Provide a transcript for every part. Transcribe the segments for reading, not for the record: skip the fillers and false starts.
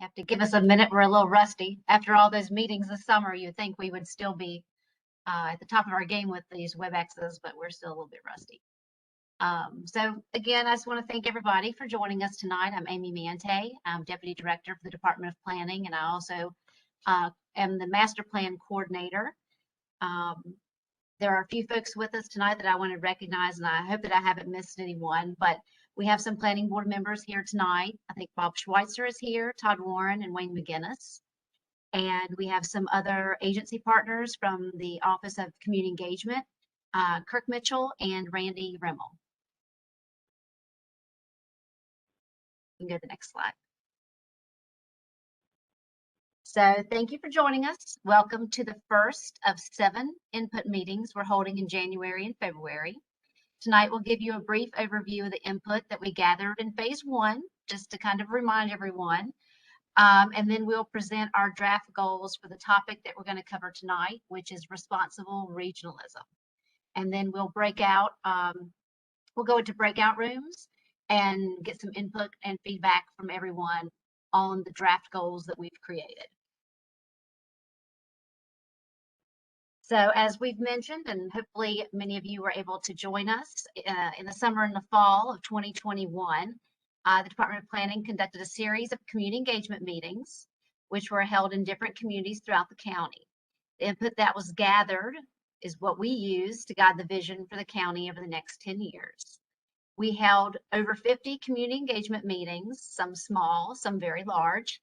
have to give us a minute. We're a little rusty. After all those meetings this summer, you'd think we would still be at the top of our game with these WebExes, but we're still a little bit rusty. So again, I just want to thank everybody for joining us tonight. I'm Amy Mante. I'm Deputy Director for the Department of Planning, and I also am the Master Plan Coordinator. There are a few folks with us tonight that I want to recognize, and I hope that I haven't missed anyone, but we have some planning board members here tonight. I think Bob Schweitzer is here, Todd Warren, and Wayne McGinnis. And we have some other agency partners from the Office of Community Engagement, Kirk Mitchell and Randy Rimmel. You can go to the next slide. So thank you for joining us. Welcome to the first of 7 input meetings we're holding in January and February. Tonight we'll give you a brief overview of the input that we gathered in phase 1, just to kind of remind everyone. And then we'll present our draft goals for the topic that we're going to cover tonight, which is responsible regionalism. And then we'll break out, we'll go into breakout rooms and get some input and feedback from everyone on the draft goals that we've created. So as we've mentioned, and hopefully many of you were able to join us in the summer and the fall of 2021, the Department of Planning conducted a series of community engagement meetings, which were held in different communities throughout the county. The input that was gathered is what we use to guide the vision for the county over the next 10 years. We held over 50 community engagement meetings, some small, some very large.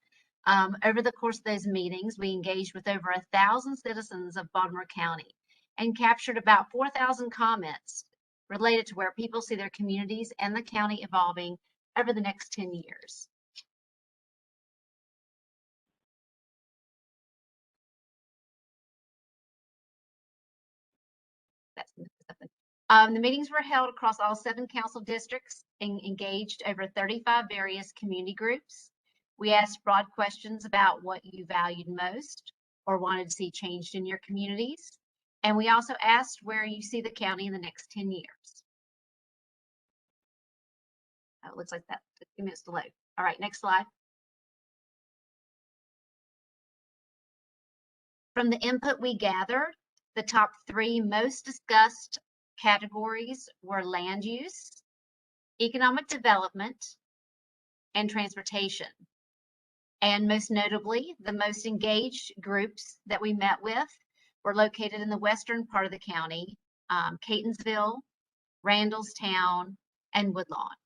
Over the course of those meetings, we engaged with over 1,000 citizens of Baltimore County and captured about 4,000 comments related to where people see their communities and the county evolving over the next 10 years. The meetings were held across all 7 council districts and engaged over 35 various community groups. We asked broad questions about what you valued most or wanted to see changed in your communities. And we also asked where you see the county in the next 10 years. Oh, it looks like that took a few minutes to load. All right, next slide. From the input we gathered, the top 3 most discussed categories were land use, economic development, and transportation. And most notably, the most engaged groups that we met with were located in the western part of the county, Catonsville, Randallstown, and Woodlawn.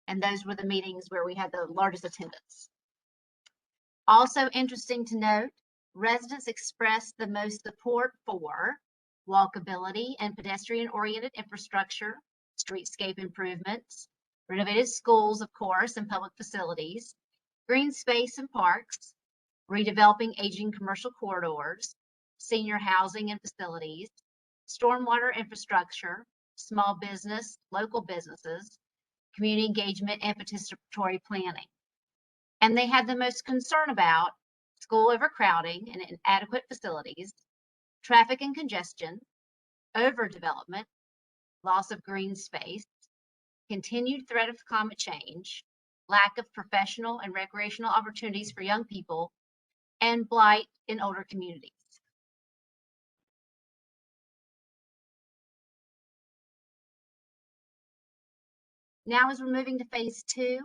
And those were the meetings where we had the largest attendance. Also interesting to note, residents expressed the most support for walkability and pedestrian-oriented infrastructure, streetscape improvements, renovated schools, of course, and public facilities, green space and parks, redeveloping aging commercial corridors, senior housing and facilities, stormwater infrastructure, small business, local businesses, community engagement, and participatory planning. And they had the most concern about school overcrowding and inadequate facilities, traffic and congestion, overdevelopment, loss of green space, continued threat of climate change, lack of professional and recreational opportunities for young people, and blight in older communities. Now, as we're moving to phase 2,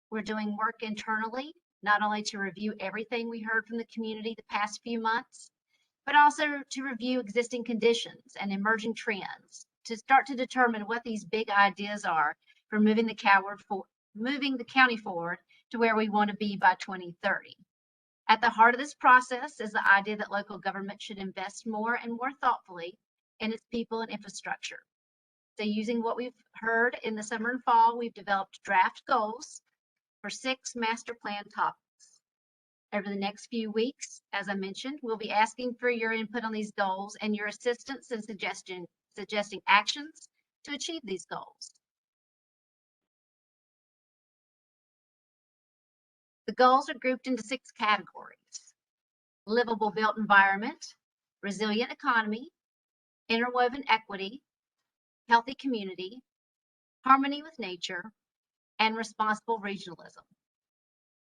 we're doing work internally, not only to review everything we heard from the community the past few months, but also to review existing conditions and emerging trends to start to determine what these big ideas are for moving the county forward to where we want to be by 2030. At the heart of this process is the idea that local government should invest more and more thoughtfully in its people and infrastructure. So using what we've heard in the summer and fall, we've developed draft goals for 6 master plan topics. Over the next few weeks, as I mentioned, we'll be asking for your input on these goals and your assistance in suggesting actions to achieve these goals. The goals are grouped into 6 categories: livable built environment, resilient economy, interwoven equity, healthy community, harmony with nature, and responsible regionalism.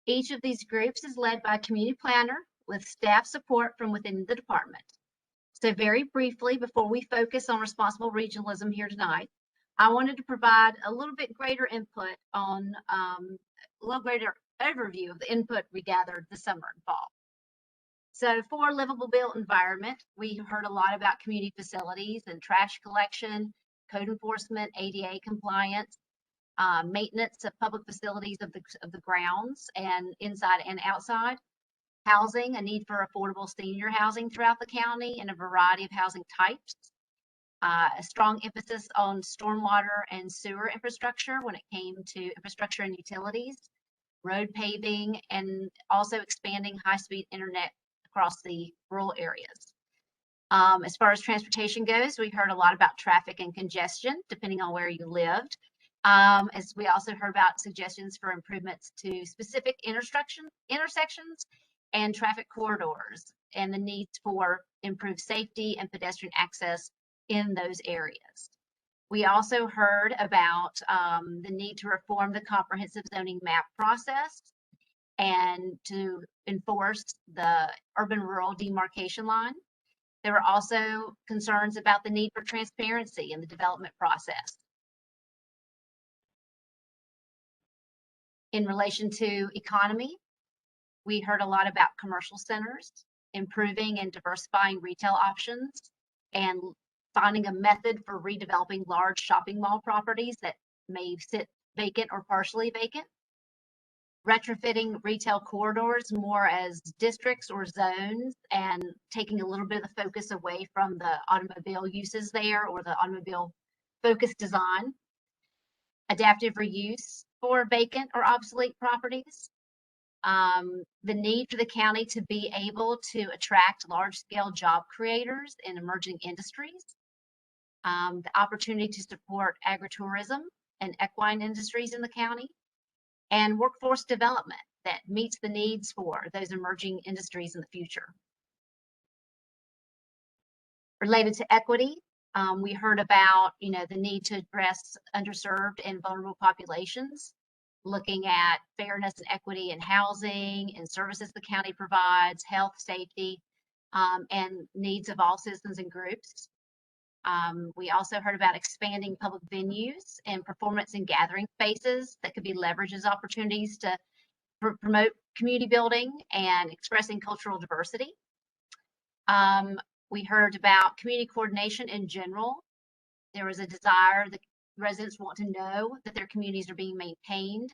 Each of these groups is led by a community planner with staff support from within the department. So very briefly, before we focus on responsible regionalism here tonight, I wanted to provide a little bit greater input on a little greater overview of the input we gathered this summer and fall. So for livable built environment, we heard a lot about community facilities and trash collection, code enforcement, ADA compliance, maintenance of public facilities of the grounds and inside and outside, housing, a need for affordable senior housing throughout the county and a variety of housing types, a strong emphasis on stormwater and sewer infrastructure when it came to infrastructure and utilities, road paving, and also expanding high-speed internet across the rural areas. As far as transportation goes, we heard a lot about traffic and congestion, depending on where you lived. As we also heard about suggestions for improvements to specific intersections and traffic corridors and the needs for improved safety and pedestrian access in those areas. We also heard about the need to reform the comprehensive zoning map process and to enforce the urban-rural demarcation line. There were also concerns about the need for transparency in the development process. In relation to economy, we heard a lot about commercial centers, improving and diversifying retail options, and finding a method for redeveloping large shopping mall properties that may sit vacant or partially vacant, retrofitting retail corridors more as districts or zones and taking a little bit of the focus away from the automobile uses there or the automobile focused design, adaptive reuse for vacant or obsolete properties, the need for the county to be able to attract large-scale job creators in emerging industries, the opportunity to support agritourism and equine industries in the county, and workforce development that meets the needs for those emerging industries in the future. Related to equity, we heard about, the need to address underserved and vulnerable populations, looking at fairness and equity in housing and services the county provides, health, safety, and needs of all citizens and groups. We also heard about expanding public venues and performance and gathering spaces that could be leveraged as opportunities to promote community building and expressing cultural diversity. We heard about community coordination in general. There was a desire that residents want to know that their communities are being maintained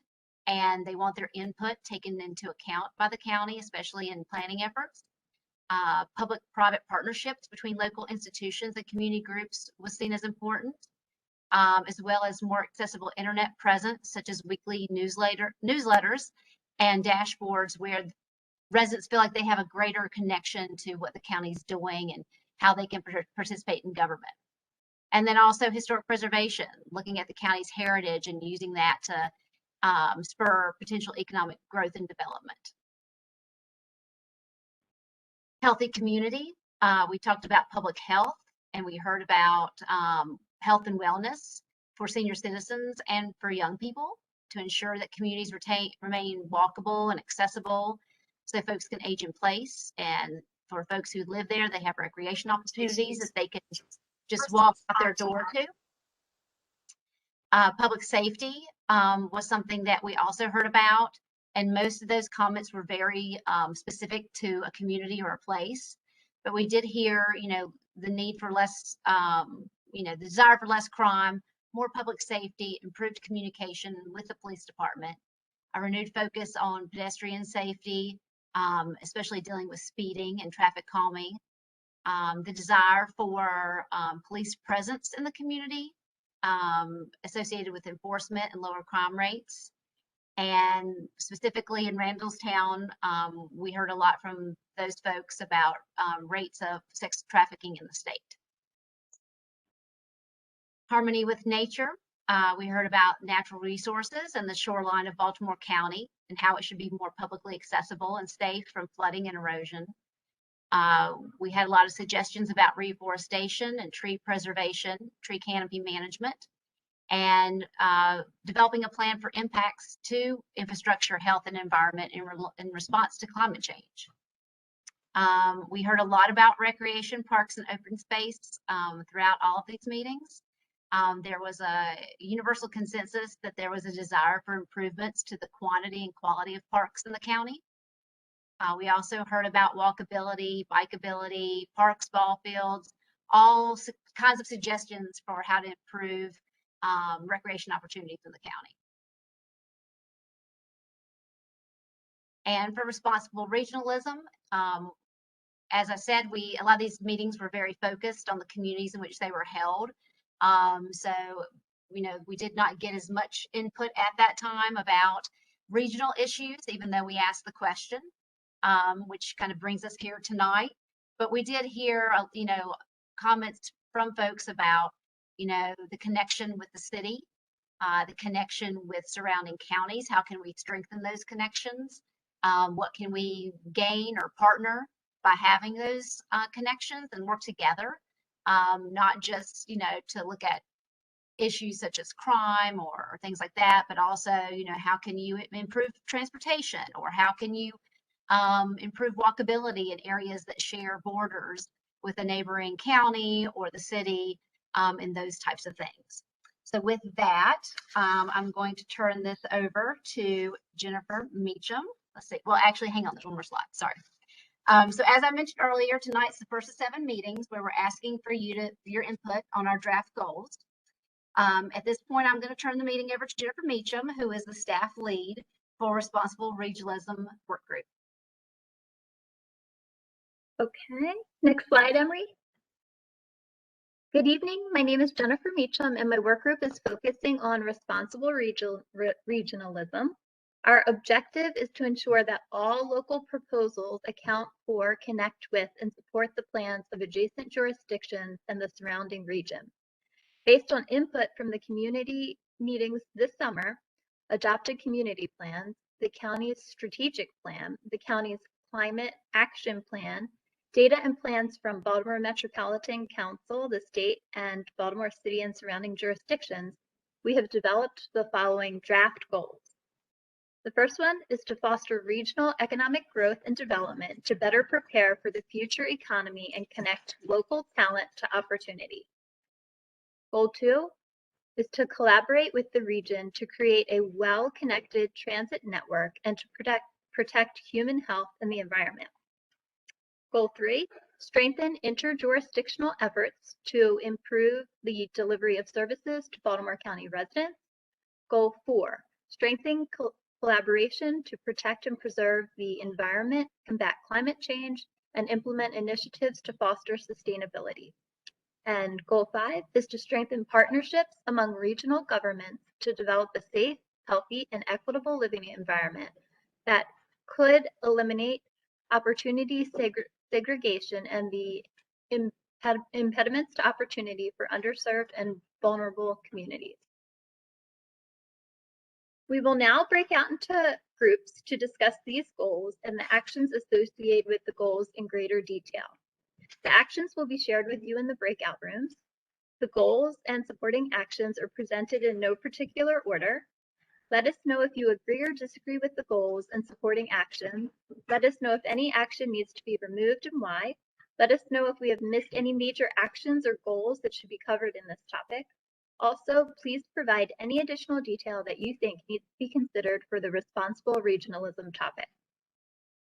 and they want their input taken into account by the county, especially in planning efforts. Public-private partnerships between local institutions and community groups was seen as important, as well as more accessible internet presence, such as weekly newsletters and dashboards where residents feel like they have a greater connection to what the county's doing and how they can participate in government. And then also historic preservation, looking at the county's heritage and using that to spur potential economic growth and development. Healthy community, we talked about public health, and we heard about health and wellness for senior citizens and for young people to ensure that communities remain walkable and accessible so folks can age in place. And for folks who live there, they have recreation opportunities that they can just walk out their door to. Public safety was something that we also heard about. And most of those comments were very specific to a community or a place. But we did hear, the need for less, the desire for less crime, more public safety, improved communication with the police department, a renewed focus on pedestrian safety, especially dealing with speeding and traffic calming, the desire for police presence in the community associated with enforcement and lower crime rates. And specifically in Randallstown, we heard a lot from those folks about rates of sex trafficking in the state. Harmony with nature, we heard about natural resources and the shoreline of Baltimore County and how it should be more publicly accessible and safe from flooding and erosion. We had a lot of suggestions about reforestation and tree preservation, tree canopy management, and developing a plan for impacts to infrastructure, health, and environment in response to climate change. We heard a lot about recreation, parks, and open space throughout all of these meetings. There was a universal consensus that there was a desire for improvements to the quantity and quality of parks in the county. We also heard about walkability, bikeability, parks, ball fields, all kinds of suggestions for how to improve recreation opportunities in the county. And for responsible regionalism, as I said, a lot of these meetings were very focused on the communities in which they were held. So, we did not get as much input at that time about regional issues, even though we asked the question, which kind of brings us here tonight. But we did hear, comments from folks about, the connection with the city, the connection with surrounding counties. How can we strengthen those connections? What can we gain or partner by having those connections and work together? Not just, to look at issues such as crime or things like that, but also, how can you improve transportation, or how can you improve walkability in areas that share borders with a neighboring county or the city, and those types of things. So with that, I'm going to turn this over to Jennifer Meacham. Let's see. Well, actually, hang on. There's one more slide. Sorry. So as I mentioned earlier, tonight's the first of 7 meetings where we're asking for your input on our draft goals. At this point, I'm going to turn the meeting over to Jennifer Meacham, who is the staff lead for Responsible Regionalism Work Group. Okay, next slide, Emery. Good evening. My name is Jennifer Meacham, and my work group is focusing on responsible regionalism. Our objective is to ensure that all local proposals account for, connect with, and support the plans of adjacent jurisdictions and the surrounding region. Based on input from the community meetings this summer, adopted community plans, the county's strategic plan, the county's climate action plan, data and plans from Baltimore Metropolitan Council, the state, and Baltimore City and surrounding jurisdictions, we have developed the following draft goals. The first one is to foster regional economic growth and development to better prepare for the future economy and connect local talent to opportunity. Goal 2 is to collaborate with the region to create a well-connected transit network and to protect human health and the environment. Goal 3, strengthen interjurisdictional efforts to improve the delivery of services to Baltimore County residents. Goal 4, strengthen collaboration to protect and preserve the environment, combat climate change, and implement initiatives to foster sustainability. And goal 5 is to strengthen partnerships among regional governments to develop a safe, healthy, and equitable living environment that could eliminate opportunity segregation and the impediments to opportunity for underserved and vulnerable communities. We will now break out into groups to discuss these goals and the actions associated with the goals in greater detail. The actions will be shared with you in the breakout rooms. The goals and supporting actions are presented in no particular order. Let us know if you agree or disagree with the goals and supporting actions. Let us know if any action needs to be removed and why. Let us know if we have missed any major actions or goals that should be covered in this topic. Also, please provide any additional detail that you think needs to be considered for the responsible regionalism topic.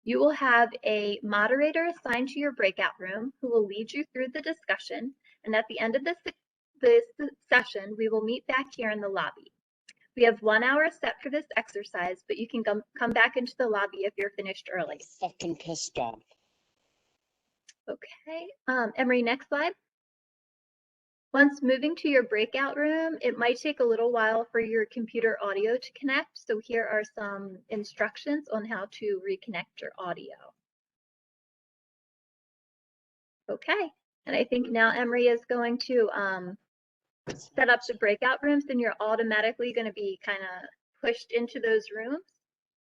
You will have a moderator assigned to your breakout room who will lead you through the discussion, and at the end of this session, we will meet back here in the lobby. We have 1 hour set for this exercise, but you can come back into the lobby if you're finished early. Fucking pissed off. Okay, Emery, next slide. Once moving to your breakout room, it might take a little while for your computer audio to connect. So here are some instructions on how to reconnect your audio. Okay, and I think now Emery is going to set up the breakout rooms, and you're automatically going to be kind of pushed into those rooms.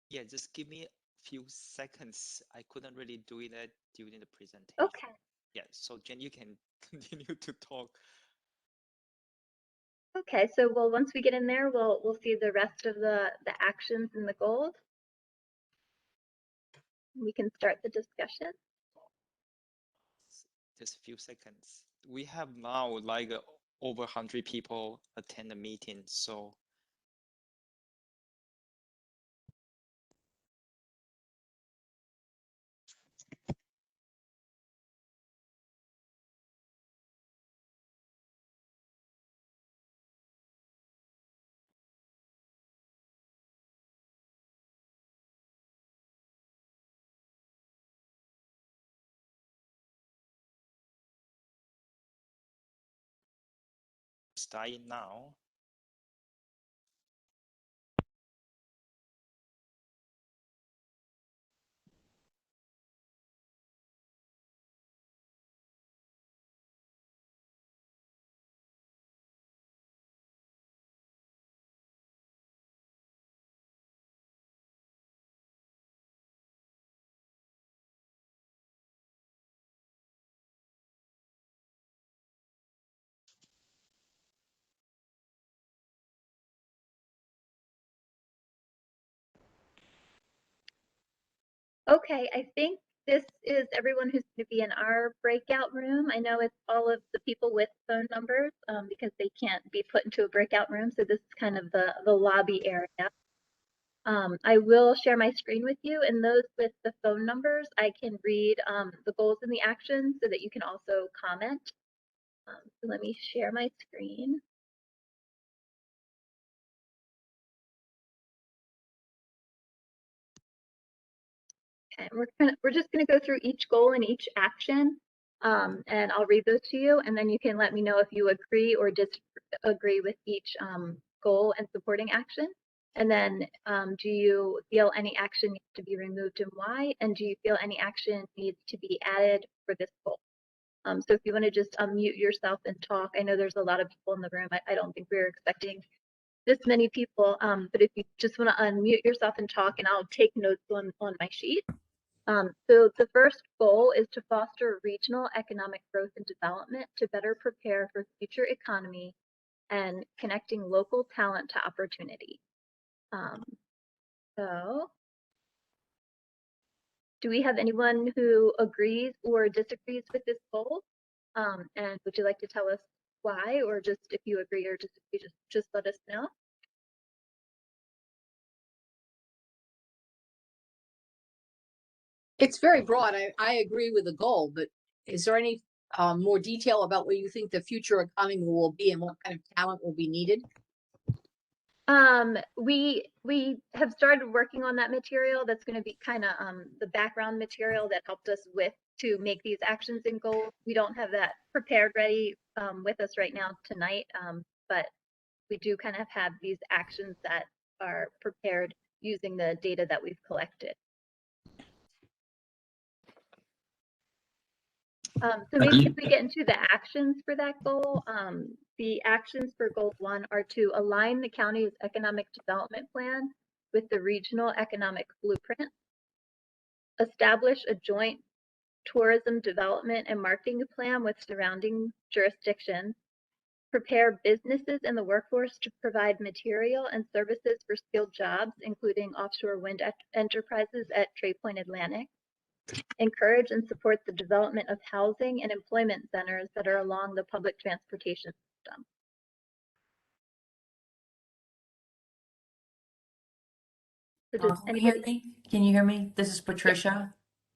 Yeah, just give me a few seconds. I couldn't really do it during the presentation. Okay. Yeah, so Jen, you can continue to talk. Okay, so well, once we get in there, we'll see the rest of the actions and the goals. We can start the discussion. Just a few seconds. We have now like over 100 people attend the meeting, so starting now. Okay, I think this is everyone who's going to be in our breakout room. I know it's all of the people with phone numbers because they can't be put into a breakout room. So this is kind of the lobby area. I will share my screen with you, and those with the phone numbers, I can read the goals and the actions so that you can also comment. So let me share my screen. Okay, we're just going to go through each goal and each action, and I'll read those to you, and then you can let me know if you agree or disagree with each goal and supporting action. And then do you feel any action needs to be removed and why? And do you feel any action needs to be added for this goal? So if you want to just unmute yourself and talk, I know there's a lot of people in the room. I don't think we were expecting this many people, but if you just want to unmute yourself and talk, and I'll take notes on my sheet. So the first goal is to foster regional economic growth and development to better prepare for future economy and connecting local talent to opportunity. So do we have anyone who agrees or disagrees with this goal? And would you like to tell us why, or just if you agree or disagree, just let us know? It's very broad. I agree with the goal, but is there any more detail about what you think the future economy will be and what kind of talent will be needed? We have started working on that material. That's going to be kind of the background material that helped us to make these actions and goals. We don't have that prepared ready with us right now tonight, but we do kind of have these actions that are prepared using the data that we've collected. So maybe if we get into the actions for that goal, the actions for goal 1 are to align the county's economic development plan with the regional economic blueprint, establish a joint tourism development and marketing plan with surrounding jurisdictions, prepare businesses and the workforce to provide material and services for skilled jobs, including offshore wind enterprises at Tray Point Atlantic, encourage and support the development of housing and employment centers that are along the public transportation system. So does Can you hear anybody? me? Can you hear me? This is Patricia.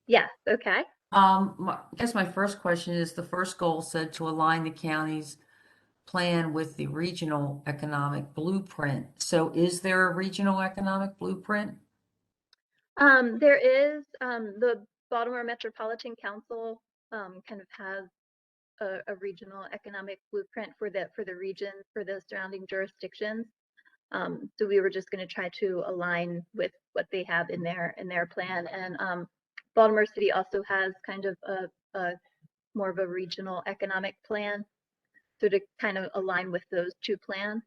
Yes, okay. I guess my first question is the first goal said to align the county's plan with the regional economic blueprint. So is there a regional economic blueprint? There is the Baltimore Metropolitan Council kind of has a regional economic blueprint for the region, for the surrounding jurisdictions. So we were just going to try to align with what they have in their plan. And Baltimore City also has kind of a more of a regional economic plan. So to kind of align with those two plans.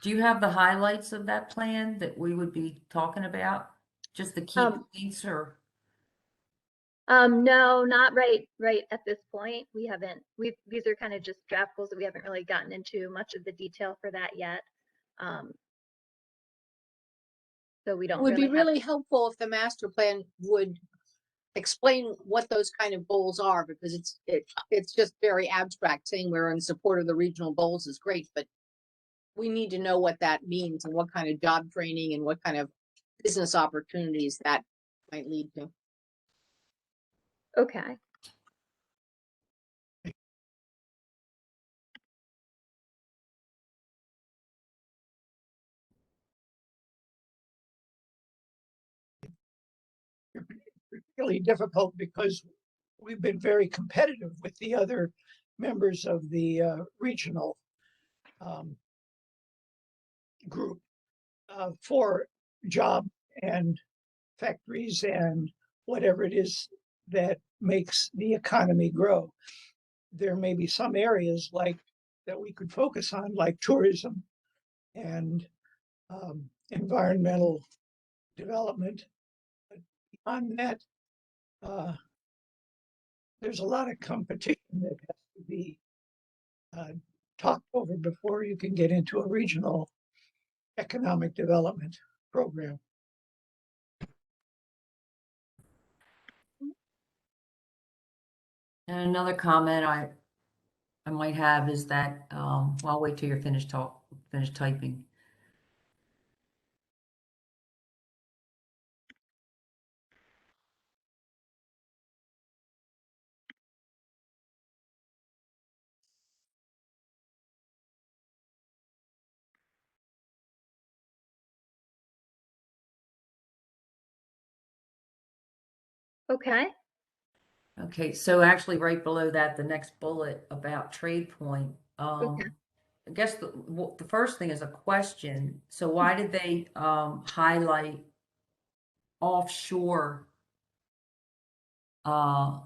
Do you have the highlights of that plan that we would be talking about? Just the key points or? No, not right at this point. We haven't, these are kind of just draft goals that we haven't really gotten into much of the detail for that yet. So we It don't would be really have, really helpful if the master plan would explain what those kind of goals are, because it's just very abstract. Saying we're in support of the regional goals is great, but we need to know what that means and what kind of job training and what kind of business opportunities that might lead to. okay. Really difficult because we've been very competitive with the other members of the regional group for job and factories and whatever it is that makes the economy grow. There may be some areas like that we could focus on, like tourism and environmental development. But beyond that, there's a lot of competition that has to be talked over before you can get into a regional economic development program. And another comment I might have is that, well, I'll wait till you're finished typing. Okay. Okay, so actually right below that, the next bullet about trade point, Okay. I guess the first thing is a question. So why did they highlight offshore? Was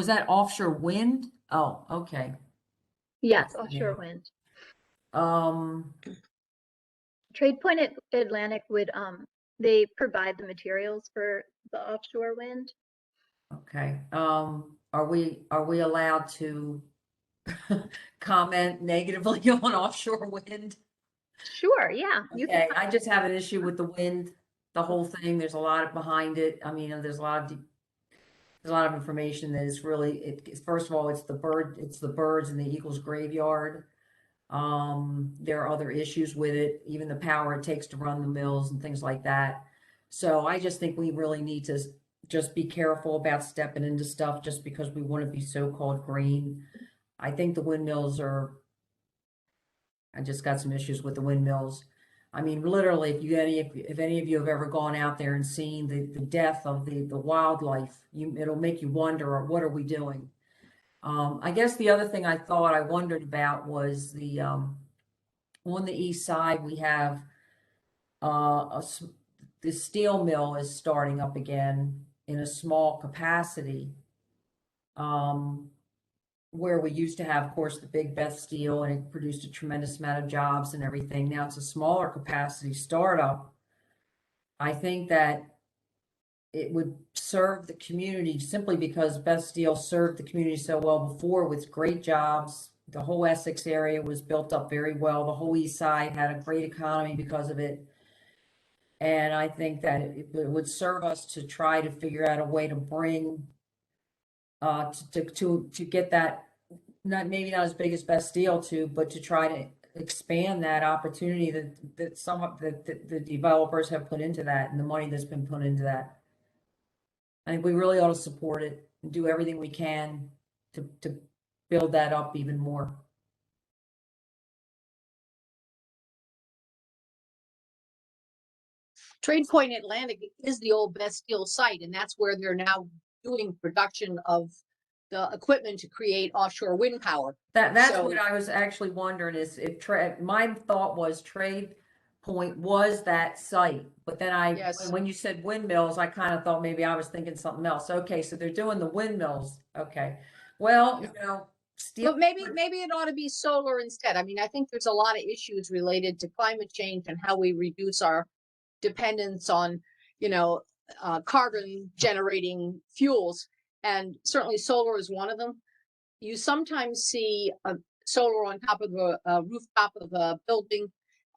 that offshore wind? Oh, okay. Yes, That's offshore new. wind. Um, Trade Point Atlantic would, they provide the materials for the offshore wind. okay. Are we allowed to comment negatively on offshore wind? Sure, yeah. You can, Okay, I just have an issue with the wind, the whole thing. There's a lot behind it. I mean, there's a lot of information that is really, first of all, it's the birds and the eagles graveyard. There are other issues with it, even the power it takes to run the mills and things like that. So I just think we really need to just be careful about stepping into stuff just because we want to be so-called green. I think the windmills I just got some issues with the windmills. I mean, literally, if any of you have ever gone out there and seen the death of the wildlife, it'll make you wonder, what are we doing? I guess the other thing I wondered about was the on the east side we have the steel mill is starting up again in a small capacity. Where we used to have, of course, the big Beth Steel, and it produced a tremendous amount of jobs and everything. Now it's a smaller capacity startup. I think that it would serve the community simply because Beth Steel served the community so well before with great jobs. The whole Essex area was built up very well. The whole east side had a great economy because of it. And I think that it would serve us to try to figure out a way to bring to get that, maybe not as big as Best Steel but to try to expand that opportunity that some of the developers have put into that and the money that's been put into that. I think we really ought to support it and do everything we can to build that up even more. Trade Point Atlantic is the old Best Steel site, and that's where they're now doing production of the equipment to create offshore wind power. That's So- what I was actually wondering is if my thought was Trade Point was that site, but then Yes. when you said windmills, I kind of thought maybe I was thinking something else. Okay, so they're doing the windmills. Okay, well, steel. But maybe it ought to be solar instead. I mean, I think there's a lot of issues related to climate change and how we reduce our dependence on, carbon generating fuels, and certainly solar is one of them. You sometimes see solar on top of a rooftop of a building,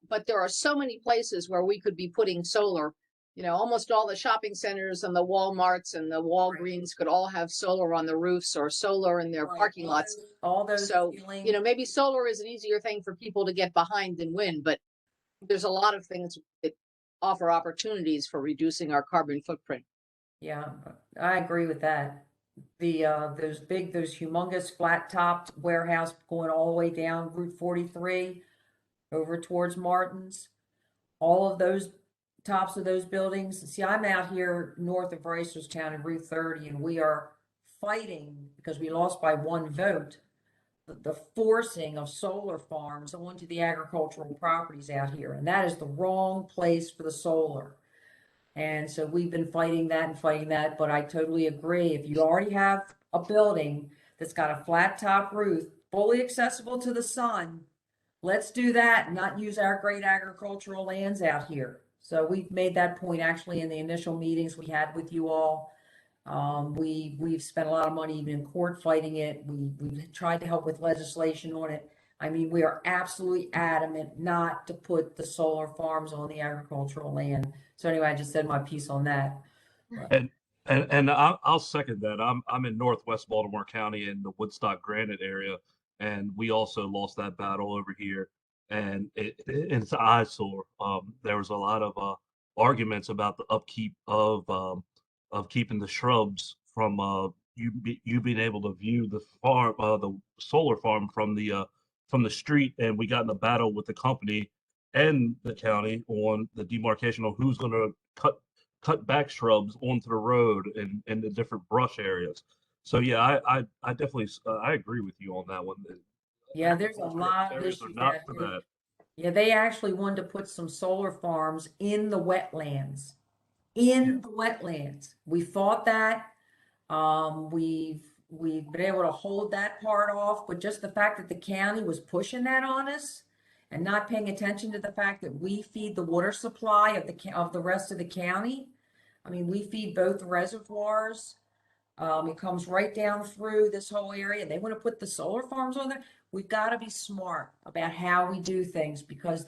but there are so many places where we could be putting solar. You know, almost all the shopping centers and the Walmarts and the Walgreens could all have solar on the roofs or solar in their parking lots. All those So, feeling, you know, maybe solar is an easier thing for people to get behind than wind, but there's a lot of things that offer opportunities for reducing our carbon footprint. yeah, I agree with that. The those humongous flat topped warehouse going all the way down Route 43 over towards Martin's, all of those tops of those buildings. See, I'm out here north of Reisterstown in Route 30, and we are fighting because we lost by one vote the forcing of solar farms onto the agricultural properties out here, and that is the wrong place for the solar. And so we've been fighting that, but I totally agree. If you already have a building that's got a flat top roof, fully accessible to the sun, let's do that and not use our great agricultural lands out here. So we've made that point actually in the initial meetings we had with you all. We've spent a lot of money even in court fighting it. We've tried to help with legislation on it. I mean, we are absolutely adamant not to put the solar farms on the agricultural land. So anyway, I just said my piece on that. And I'll second that. I'm in Northwest Baltimore County in the Woodstock Granite area, and we also lost that battle over here. And it's an eyesore. There was a lot of arguments about the upkeep of keeping the shrubs from you being able to view the farm, the solar farm from the street, and we got in a battle with the company and the county on the demarcation of who's going to cut back shrubs onto the road and the different brush areas. So yeah, I definitely I agree with you on that one. Yeah, there's a lot of Areas are issues not out for here. that. Yeah, they actually wanted to put some solar farms in the wetlands. In the wetlands. We fought that. We've been able to hold that part off, but just the fact that the county was pushing that on us and not paying attention to the fact that we feed the water supply of the rest of the county. I mean, we feed both reservoirs. It comes right down through this whole area. They want to put the solar farms on there. We've got to be smart about how we do things because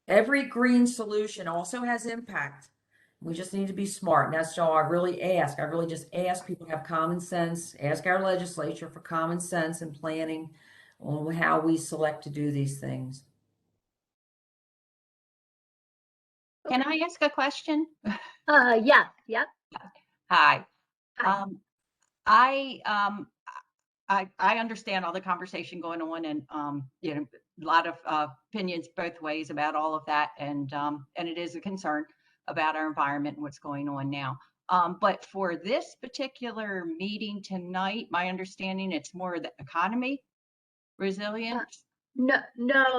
every green solution also has impact. We just need to be smart. And that's all I really ask. I really just ask people to have common sense, ask our legislature for common sense and planning on how we select to do these things. Can I ask a question? Yeah, yep. Hi. Hi. I understand all the conversation going on and you know, a lot of opinions both ways about all of that, and it is a concern about our environment and what's going on now. But for this particular meeting tonight, my understanding it's more the economy resilience. No,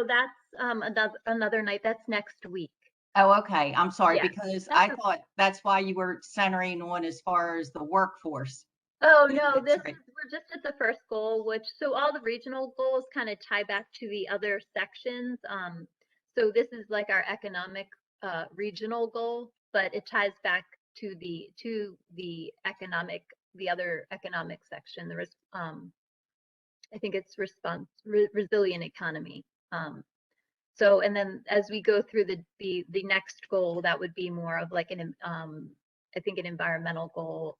that's another night. That's next week. Oh, okay. I'm sorry, Yeah, because that's I okay. thought that's why you were centering on as far as the workforce. Oh no, That's right. we're just at the first goal, so all the regional goals kind of tie back to the other sections. So this is like our economic regional goal, but it ties back to the other economic section. I think it's resilient economy. So, and then as we go through the next goal, that would be more of like I think an environmental goal.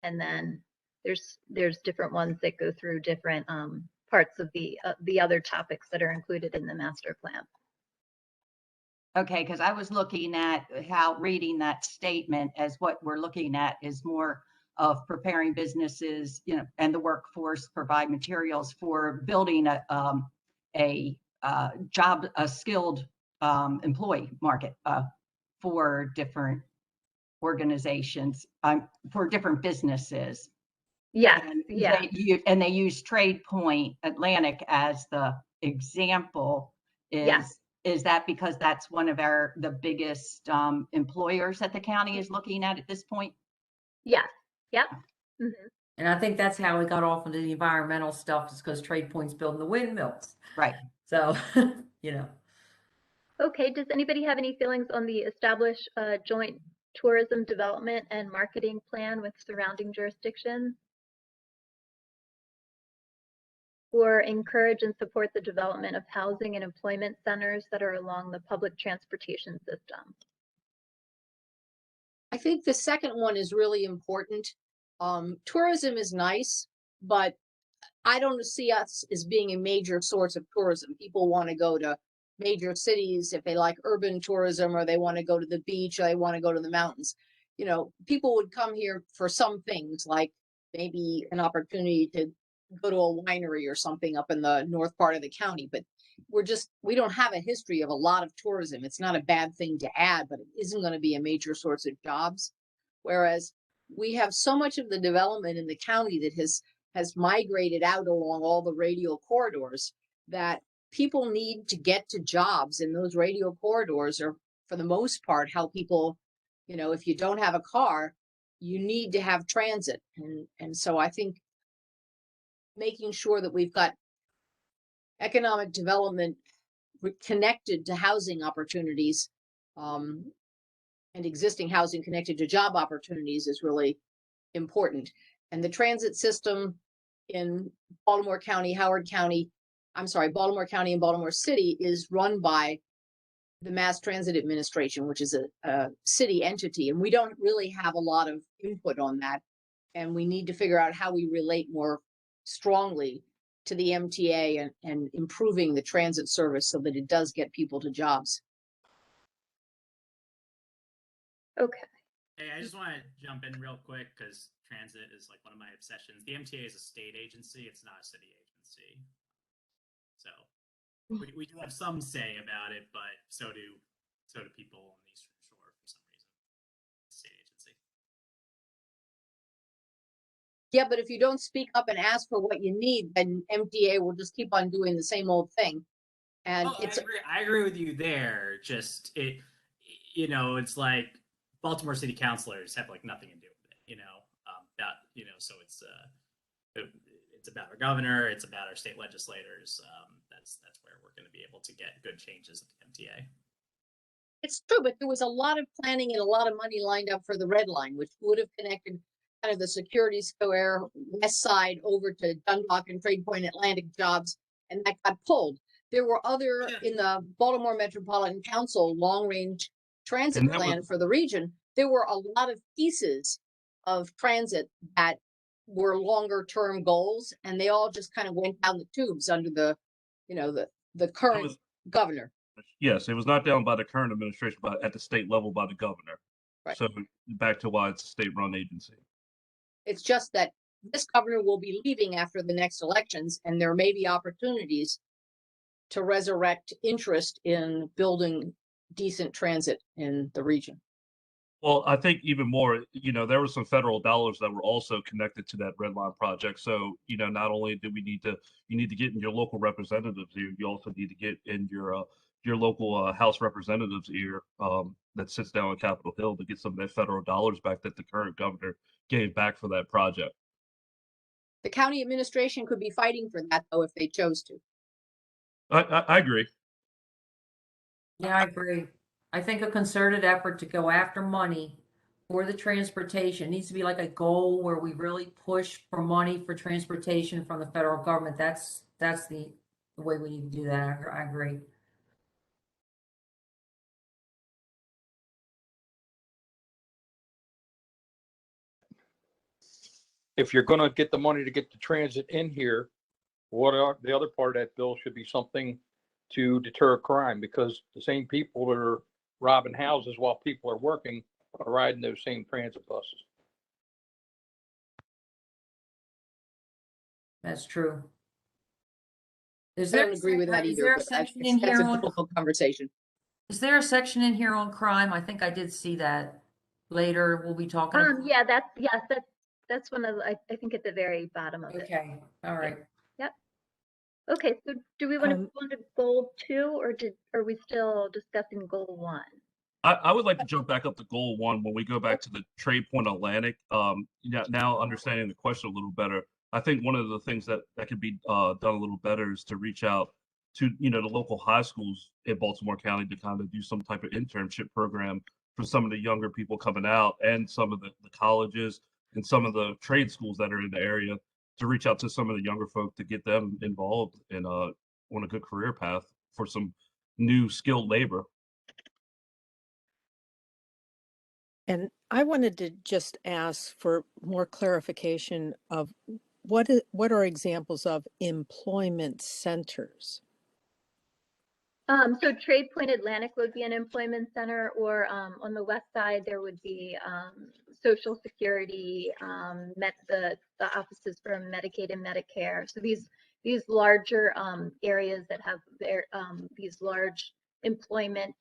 And then there's different ones that go through different parts of the other topics that are included in the master plan. Okay, because I was looking at reading that statement as what we're looking at is more of preparing businesses, you know, and the workforce provide materials for building a skilled employee market for different organizations, for different businesses. Yes, And yeah. they use Trade Point Atlantic as the example. Is that because that's one of the biggest employers that the county is looking at this point? Yes, yep. Mm-hmm. And I think that's how we got off into the environmental stuff, is because Trade Point's building the windmills. Right. So, you know. Okay, does anybody have any feelings on the establish joint tourism development and marketing plan with surrounding jurisdictions. Or encourage and support the development of housing and employment centers that are along the public transportation system. I think the second one is really important. Tourism is nice, but I don't see us as being a major source of tourism. People want to go to major cities if they like urban tourism, or they want to go to the beach, or they want to go to the mountains. You know, people would come here for some things, like maybe an opportunity to go to a winery or something up in the north part of the county. But we don't have a history of a lot of tourism. It's not a bad thing to add, but it isn't going to be a major source of jobs. Whereas we have so much of the development in the county that has migrated out along all the radial corridors, that people need to get to jobs, and those radial corridors are, for the most part, how people, you know, if you don't have a car, you need to have transit. And so I think making sure that we've got economic development connected to housing opportunities, and existing housing connected to job opportunities is really important. And the transit system in Baltimore County, Baltimore County and Baltimore City is run by the Mass Transit Administration, which is a city entity. And we don't really have a lot of input on that. And we need to figure out how we relate more strongly to the MTA and improving the transit service so that it does get people to jobs. Okay. Hey, I just want to jump in real quick because transit is like one of my obsessions. The MTA is a state agency; it's not a city agency. So we do have some say about it, but so do people on the Eastern Shore for some reason. State agency. Yeah, but if you don't speak up and ask for what you need, then MTA will just keep on doing the same old thing. And I agree with you there. Just it's like Baltimore city councilors have like nothing to do with it, so it's about our governor, it's about our state legislators. That's where we're going to be able to get good changes at the MTA. It's true, but there was a lot of planning and a lot of money lined up for the Red Line, which would have connected kind of the Security Square west side over to Dundalk and Trade Point Atlantic jobs, and that got pulled. There were other in the Baltimore Metropolitan Council long-range transit plan for the region. There were a lot of pieces of transit that were longer-term goals, and they all just kind of went down the tubes under the current governor. Yes, it was not down by the current administration, but at the state level by the governor. Right. So back to why it's a state-run agency. It's just that this governor will be leaving after the next elections, and there may be opportunities to resurrect interest in building decent transit in the region. Well, I think even more, there were some federal dollars that were also connected to that Red Line project. So, not only do you need to get in your local representatives ear, you also need to get in your local House representatives ear that sits down on Capitol Hill to get some of that federal dollars back that the current governor gave back for that project. The county administration could be fighting for that, though, if they chose to. I agree. Yeah, I agree. I think a concerted effort to go after money for the transportation needs to be like a goal where we really push for money for transportation from the federal government. That's the way we need to do that. I agree. If you're going to get the money to get the transit in here, the other part of that bill should be something to deter crime, because the same people that are robbing houses while people are working are riding those same transit buses. That's true. I don't agree with that either. That's a difficult conversation. Is there a section in here on crime? I think I did see that. Later, we'll be talking. Yeah, that's one of I think at the very bottom of it. Okay. All right. Yep. Okay. So do we want to move on to goal 2, or are we still discussing goal 1? I would like to jump back up to goal 1 when we go back to the Trade Point Atlantic. Now understanding the question a little better, I think one of the things that could be done a little better is to reach out to the local high schools in Baltimore County to kind of do some type of internship program for some of the younger people coming out and some of the colleges and some of the trade schools that are in the area to reach out to some of the younger folk to get them involved in on a good career path for some new skilled labor. And I wanted to just ask for more clarification of what are examples of employment centers? So Trade Point Atlantic would be an employment center, or on the west side there would be Social Security, the offices for Medicaid and Medicare. So these larger areas that have these large employment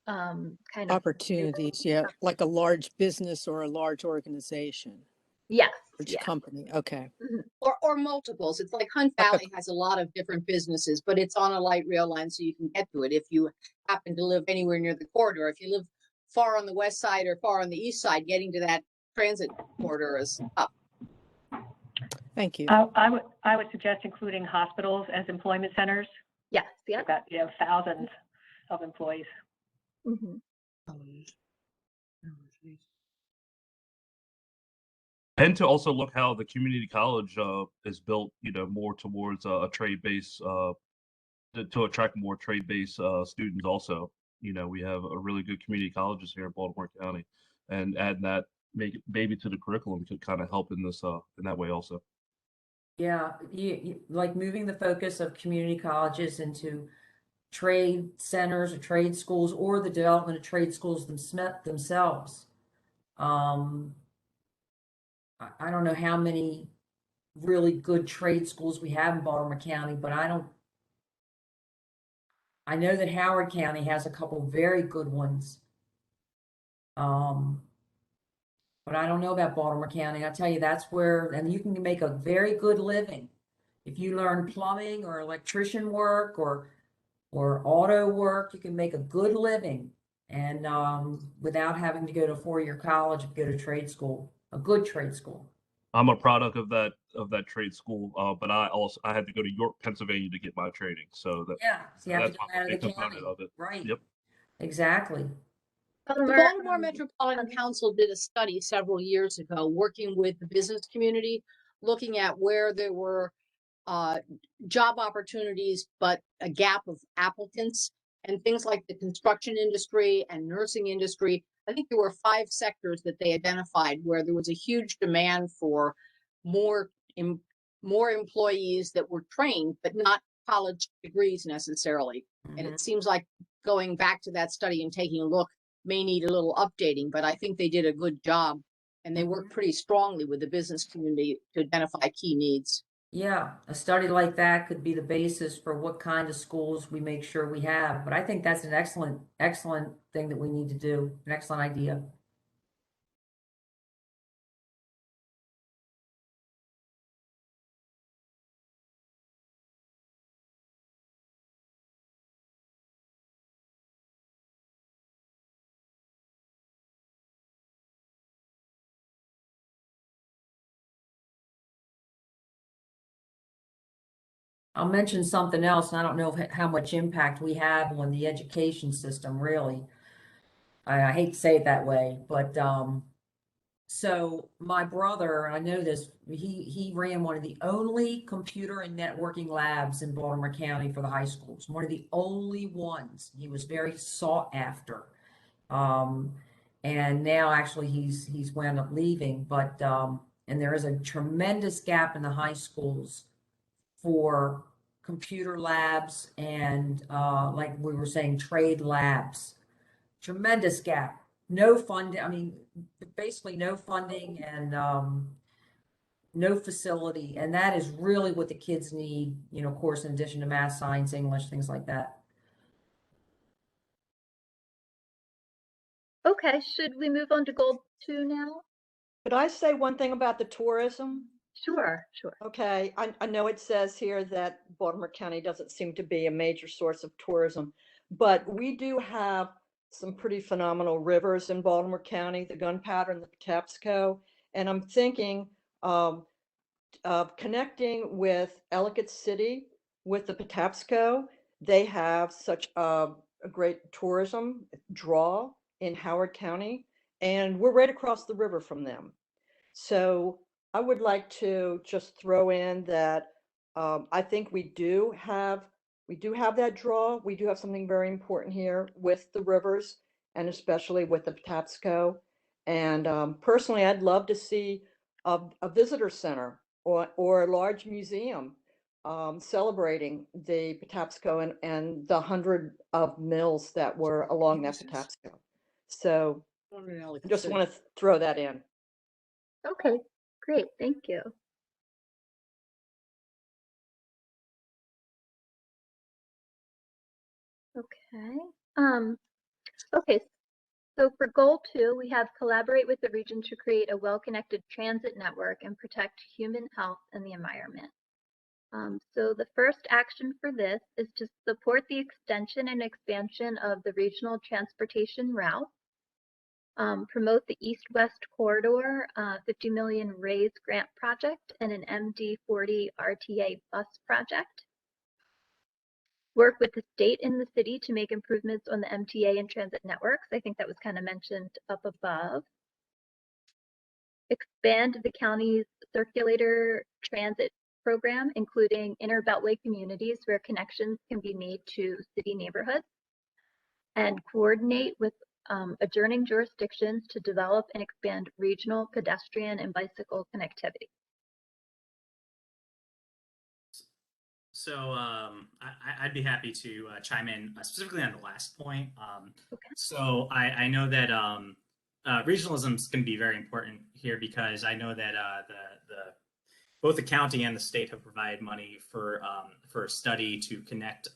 kind of Opportunities, yeah, like a large business or a large organization. Yes, Large yeah. company. Okay. Mhm. Or multiples. It's like Hunt Valley has a lot of different businesses, but it's on a light rail line, so you can get to it if you happen to live anywhere near the corridor. If you live far on the west side or far on the east side, getting to that transit corridor is up. Thank you. I would suggest including hospitals as employment centers. Yes, yeah. We've got, thousands of employees. Mm-hmm. And to also look how the community college is built, more towards a trade-based to attract more trade-based students. Also, we have a really good community colleges here in Baltimore County, and add that maybe to the curriculum could kind of help in this in that way also. Yeah, like moving the focus of community colleges into trade centers or trade schools, or the development of trade schools themselves. I don't know how many really good trade schools we have in Baltimore County, but I know that Howard County has a couple very good ones. But I don't know about Baltimore County. I tell you, that's where, and you can make a very good living if you learn plumbing or electrician work or auto work. You can make a good living, and without having to go to a 4-year college, go to trade school, a good trade school. I'm a product of that trade school, but I had to go to York, Pennsylvania to get my training. So that so you have that's to go out of the county, of it. right? Yep. Exactly. The Baltimore Metropolitan Council did a study several years ago, working with the business community, looking at where there were job opportunities, but a gap of applicants, and things like the construction industry and nursing industry. I think there were 5 sectors that they identified where there was a huge demand for more employees that were trained, but not college degrees necessarily. And it seems like going back to that study and taking a look may need a little updating, but I think they did a good job, and they worked pretty strongly with the business community to identify key needs. Yeah, a study like that could be the basis for what kind of schools we make sure we have. But I think that's an excellent thing that we need to do, an excellent idea. I'll mention something else, and I don't know how much impact we have on the education system, really. I hate to say it that way, but so my brother, I know this, he ran one of the only computer and networking labs in Baltimore County for the high schools, one of the only ones. He was very sought after. And now actually he's wound up leaving, but and there is a tremendous gap in the high schools for computer labs and like we were saying, trade labs. Tremendous gap. No funding. I mean, basically no funding and no facility. And that is really what the kids need, of course, in addition to math, science, English, things like that. Okay, should we move on to goal 2 now? Could I say one thing about the tourism? Sure. Okay, I know it says here that Baltimore County doesn't seem to be a major source of tourism, but we do have some pretty phenomenal rivers in Baltimore County, the Gunpowder and the Patapsco. And I'm thinking of connecting with Ellicott City with the Patapsco. They have such a a great tourism draw in Howard County, and we're right across the river from them. So I would like to just throw in that I think we do have that draw. We do have something very important here with the rivers, and especially with the Patapsco. And personally, I'd love to see a visitor center or a large museum celebrating the Patapsco and the 100 of mills that were along that Patapsco. So I just want to throw that in. Okay, great, thank you. Okay. Okay, so for goal 2, we have collaborate with the region to create a well-connected transit network and protect human health and the environment. So the first action for this is to support the extension and expansion of the regional transportation route, promote the East-West Corridor 50 million RAISE grant project and an MD40 RTA bus project. Work with the state and the city to make improvements on the MTA and transit networks. I think that was kind of mentioned up above. Expand the county's circulator transit program, including inner beltway communities where connections can be made to city neighborhoods. And coordinate with adjoining jurisdictions to develop and expand regional pedestrian and bicycle connectivity. So I'd be happy to chime in specifically on the last point. Okay. So I know that regionalism is going to be very important here because I know that both the county and the state have provided money for a study to connect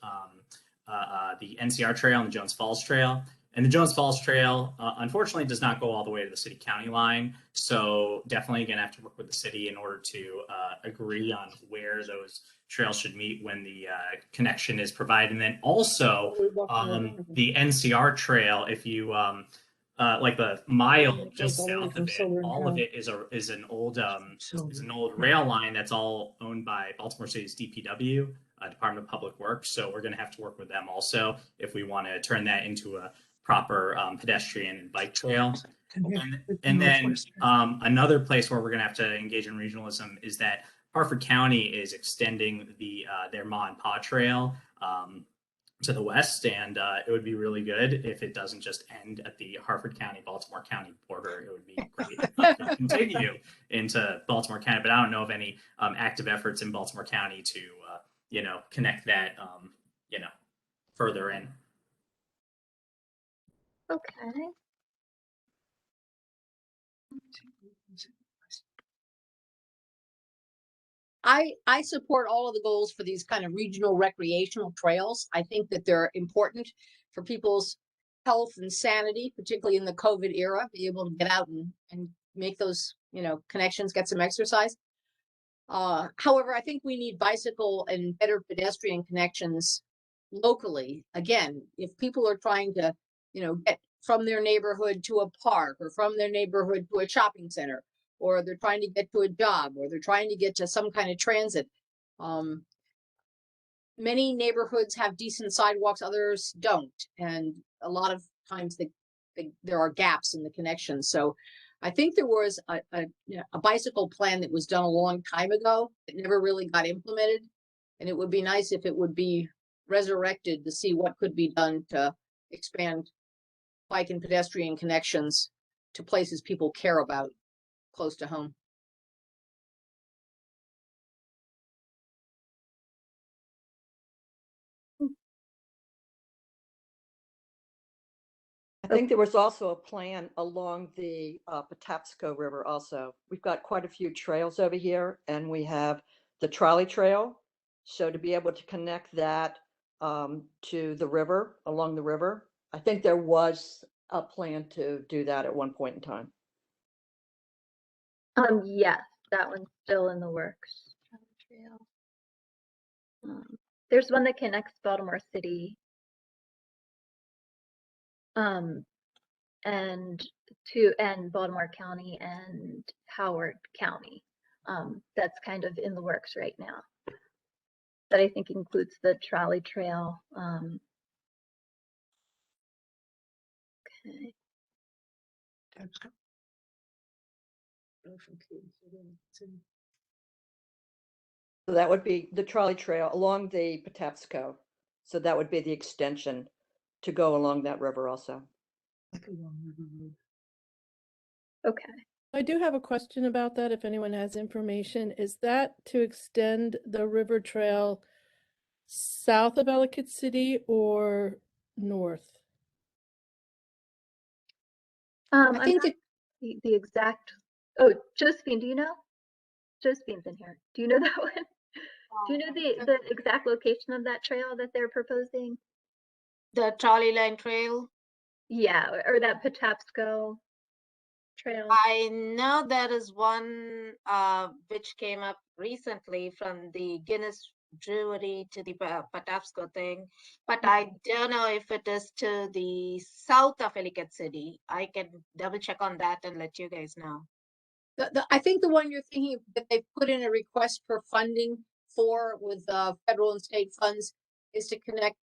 the NCR Trail and the Jones Falls Trail. And the Jones Falls Trail, unfortunately, does not go all the way to the city-county line. So definitely going to have to work with the city in order to agree on where those trails should meet when the connection is provided. And then also the NCR Trail, if you like the mile just south of it, all of it is an old rail line that's all owned by Baltimore City's DPW, Department of Public Works. So we're going to have to work with them also if we want to turn that into a proper pedestrian and bike trail. And then another place where we're going to have to engage in regionalism is that Harford County is extending their Ma and Pa Trail to the west, and it would be really good if it doesn't just end at the Harford County, Baltimore County border. It would be great if it could continue into Baltimore County, but I don't know of any active efforts in Baltimore County to connect that further in. Okay. I support all of the goals for these kind of regional recreational trails. I think that they're important for people's health and sanity, particularly in the COVID era, be able to get out and make those, connections, get some exercise. However, I think we need bicycle and better pedestrian connections locally. Again, if people are trying to, get from their neighborhood to a park or from their neighborhood to a shopping center, or they're trying to get to a job, or they're trying to get to some kind of transit. Many neighborhoods have decent sidewalks, others don't. And a lot of times there are gaps in the connections. So I think there was a bicycle plan that was done a long time ago that never really got implemented. And it would be nice if it would be resurrected to see what could be done to expand bike and pedestrian connections to places people care about close to home. I think there was also a plan along the Patapsco River also. We've got quite a few trails over here, and we have the trolley trail. So to be able to connect that to the river, along the river, I think there was a plan to do that at one point in time. Yes, that one's still in the works. There's one that connects Baltimore City and Baltimore County and Howard County. That's kind of in the works right now. That I think includes the trolley trail. Okay. So that would be the trolley trail along the Patapsco. So that would be the extension to go along that river also. Okay. I do have a question about that, if anyone has information. Is that to extend the river trail south of Ellicott City or north? I'm think not the exact. Oh, Josephine, do you know? Josephine's in here. Do you know that one? Do you know the exact location of that trail that they're proposing? The trolley line trail. Yeah, or that Patapsco trail. I know there is one which came up recently from the Guinness Brewery to the Patapsco thing, but I don't know if it is to the south of Ellicott City. I can double check on that and let you guys know. I think the one you're thinking of that they put in a request for funding for with federal and state funds is to connect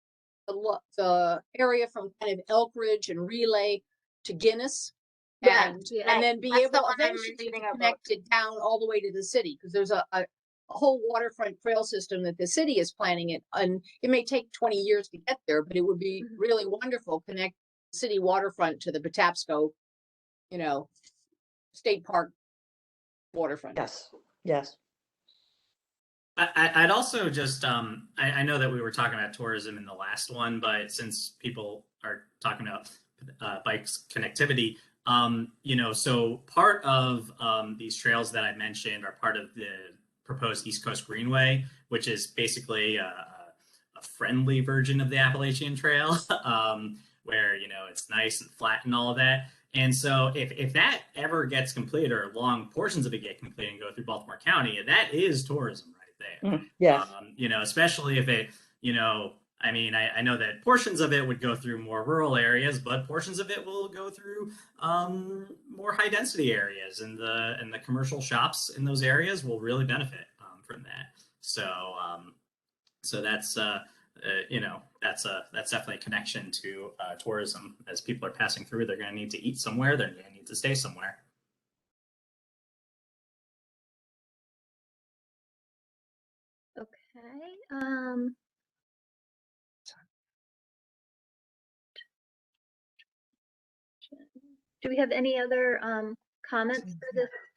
the area from kind of Elk Ridge and Relay to Guinness. And then be That's the able one I'm eventually to mentioning about. connect it down all the way to the city, because there's a whole waterfront trail system that the city is planning it, and it may take 20 years to get there, but it would be really wonderful, connect city waterfront to the Patapsco, state park waterfront. Yes, yes. I'd also just I know that we were talking about tourism in the last one, but since people are talking about bikes connectivity, so part of these trails that I mentioned are part of the proposed East Coast Greenway, which is basically a friendly version of the Appalachian Trail, where it's nice and flat and all of that. And so if that ever gets completed, or long portions of it get completed and go through Baltimore County, that is tourism right there. Yes. Especially if it, I know that portions of it would go through more rural areas, but portions of it will go through more high density areas, and the commercial shops in those areas will really benefit from that. So that's that's definitely a connection to tourism. As people are passing through, they're going to need to eat somewhere. They're going to need to stay somewhere. Okay. Do we have any other comments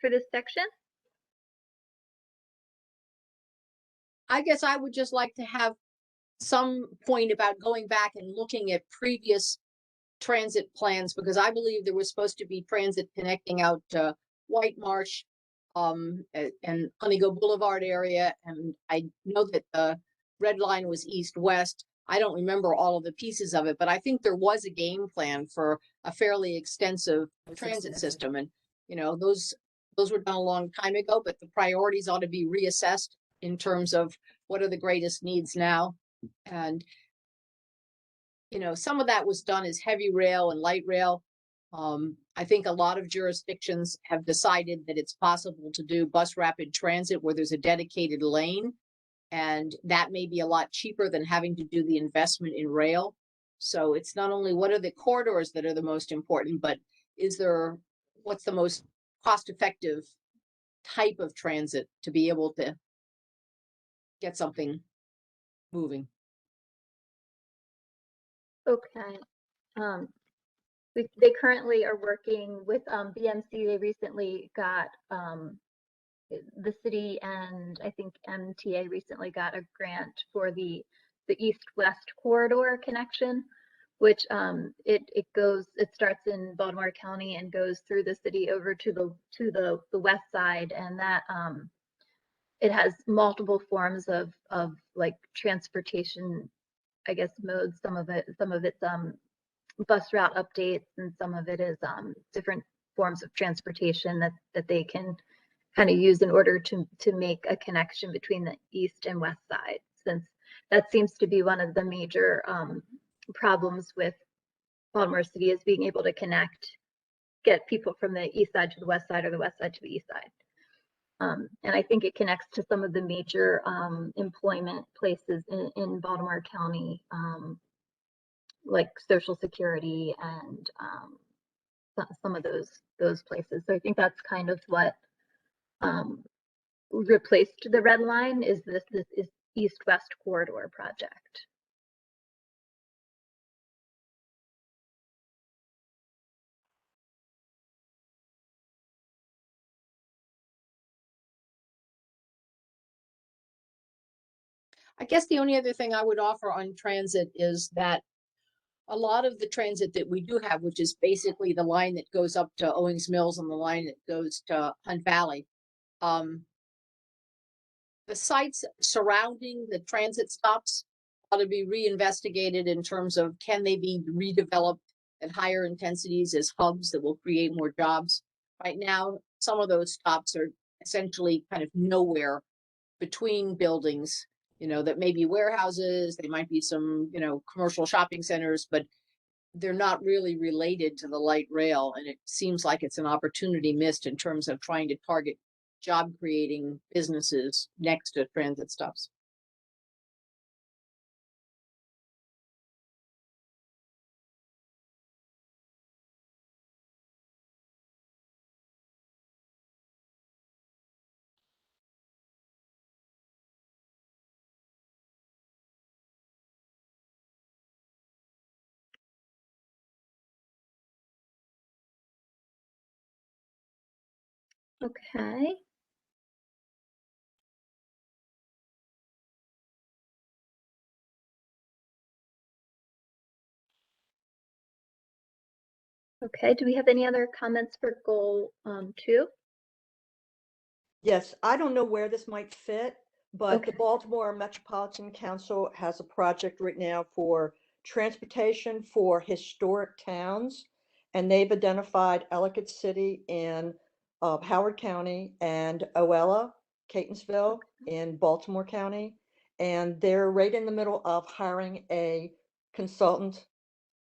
for this section? I guess I would just like to have some point about going back and looking at previous transit plans, because I believe there was supposed to be transit connecting out to White Marsh and Honeygo Boulevard area. And I know that the red line was east-west. I don't remember all of the pieces of it, but I think there was a game plan for a fairly extensive transit system. And, those were done a long time ago, but the priorities ought to be reassessed in terms of what are the greatest needs now. And, some of that was done as heavy rail and light rail. I think a lot of jurisdictions have decided that it's possible to do bus rapid transit where there's a dedicated lane, and that may be a lot cheaper than having to do the investment in rail. So it's not only what are the corridors that are the most important, but what's the most cost-effective type of transit to be able to get something moving. Okay. They currently are working with BMC. They recently got the city, and I think MTA recently got a grant for the east-west corridor connection, which it starts in Baltimore County and goes through the city over to the west side, and that it has multiple forms of like transportation, I guess, modes. Some of it's bus route updates, and some of it is different forms of transportation that they can kind of use in order to make a connection between the east and west side, since that seems to be one of the major problems with Baltimore City, is being able to get people from the east side to the west side, or the west side to the east side. And I think it connects to some of the major employment places in Baltimore County, like Social Security and some of those places. So I think that's kind of what replaced the red line is this is East-West Corridor project. I guess the only other thing I would offer on transit is that a lot of the transit that we do have, which is basically the line that goes up to Owings Mills and the line that goes to Hunt Valley, the sites surrounding the transit stops ought to be reinvestigated in terms of can they be redeveloped at higher intensities as hubs that will create more jobs. Right now, some of those stops are essentially kind of nowhere between buildings, that may be warehouses, they might be some, commercial shopping centers, but they're not really related to the light rail. And it seems like it's an opportunity missed in terms of trying to target job creating businesses next to transit stops. Okay. Okay, do we have any other comments for goal 2? Yes, I don't know where this might fit, but the Okay. Baltimore Metropolitan Council has a project right now for transportation for historic towns. And they've identified Ellicott City in Howard County and Oella, Catonsville in Baltimore County. And they're right in the middle of hiring a consultant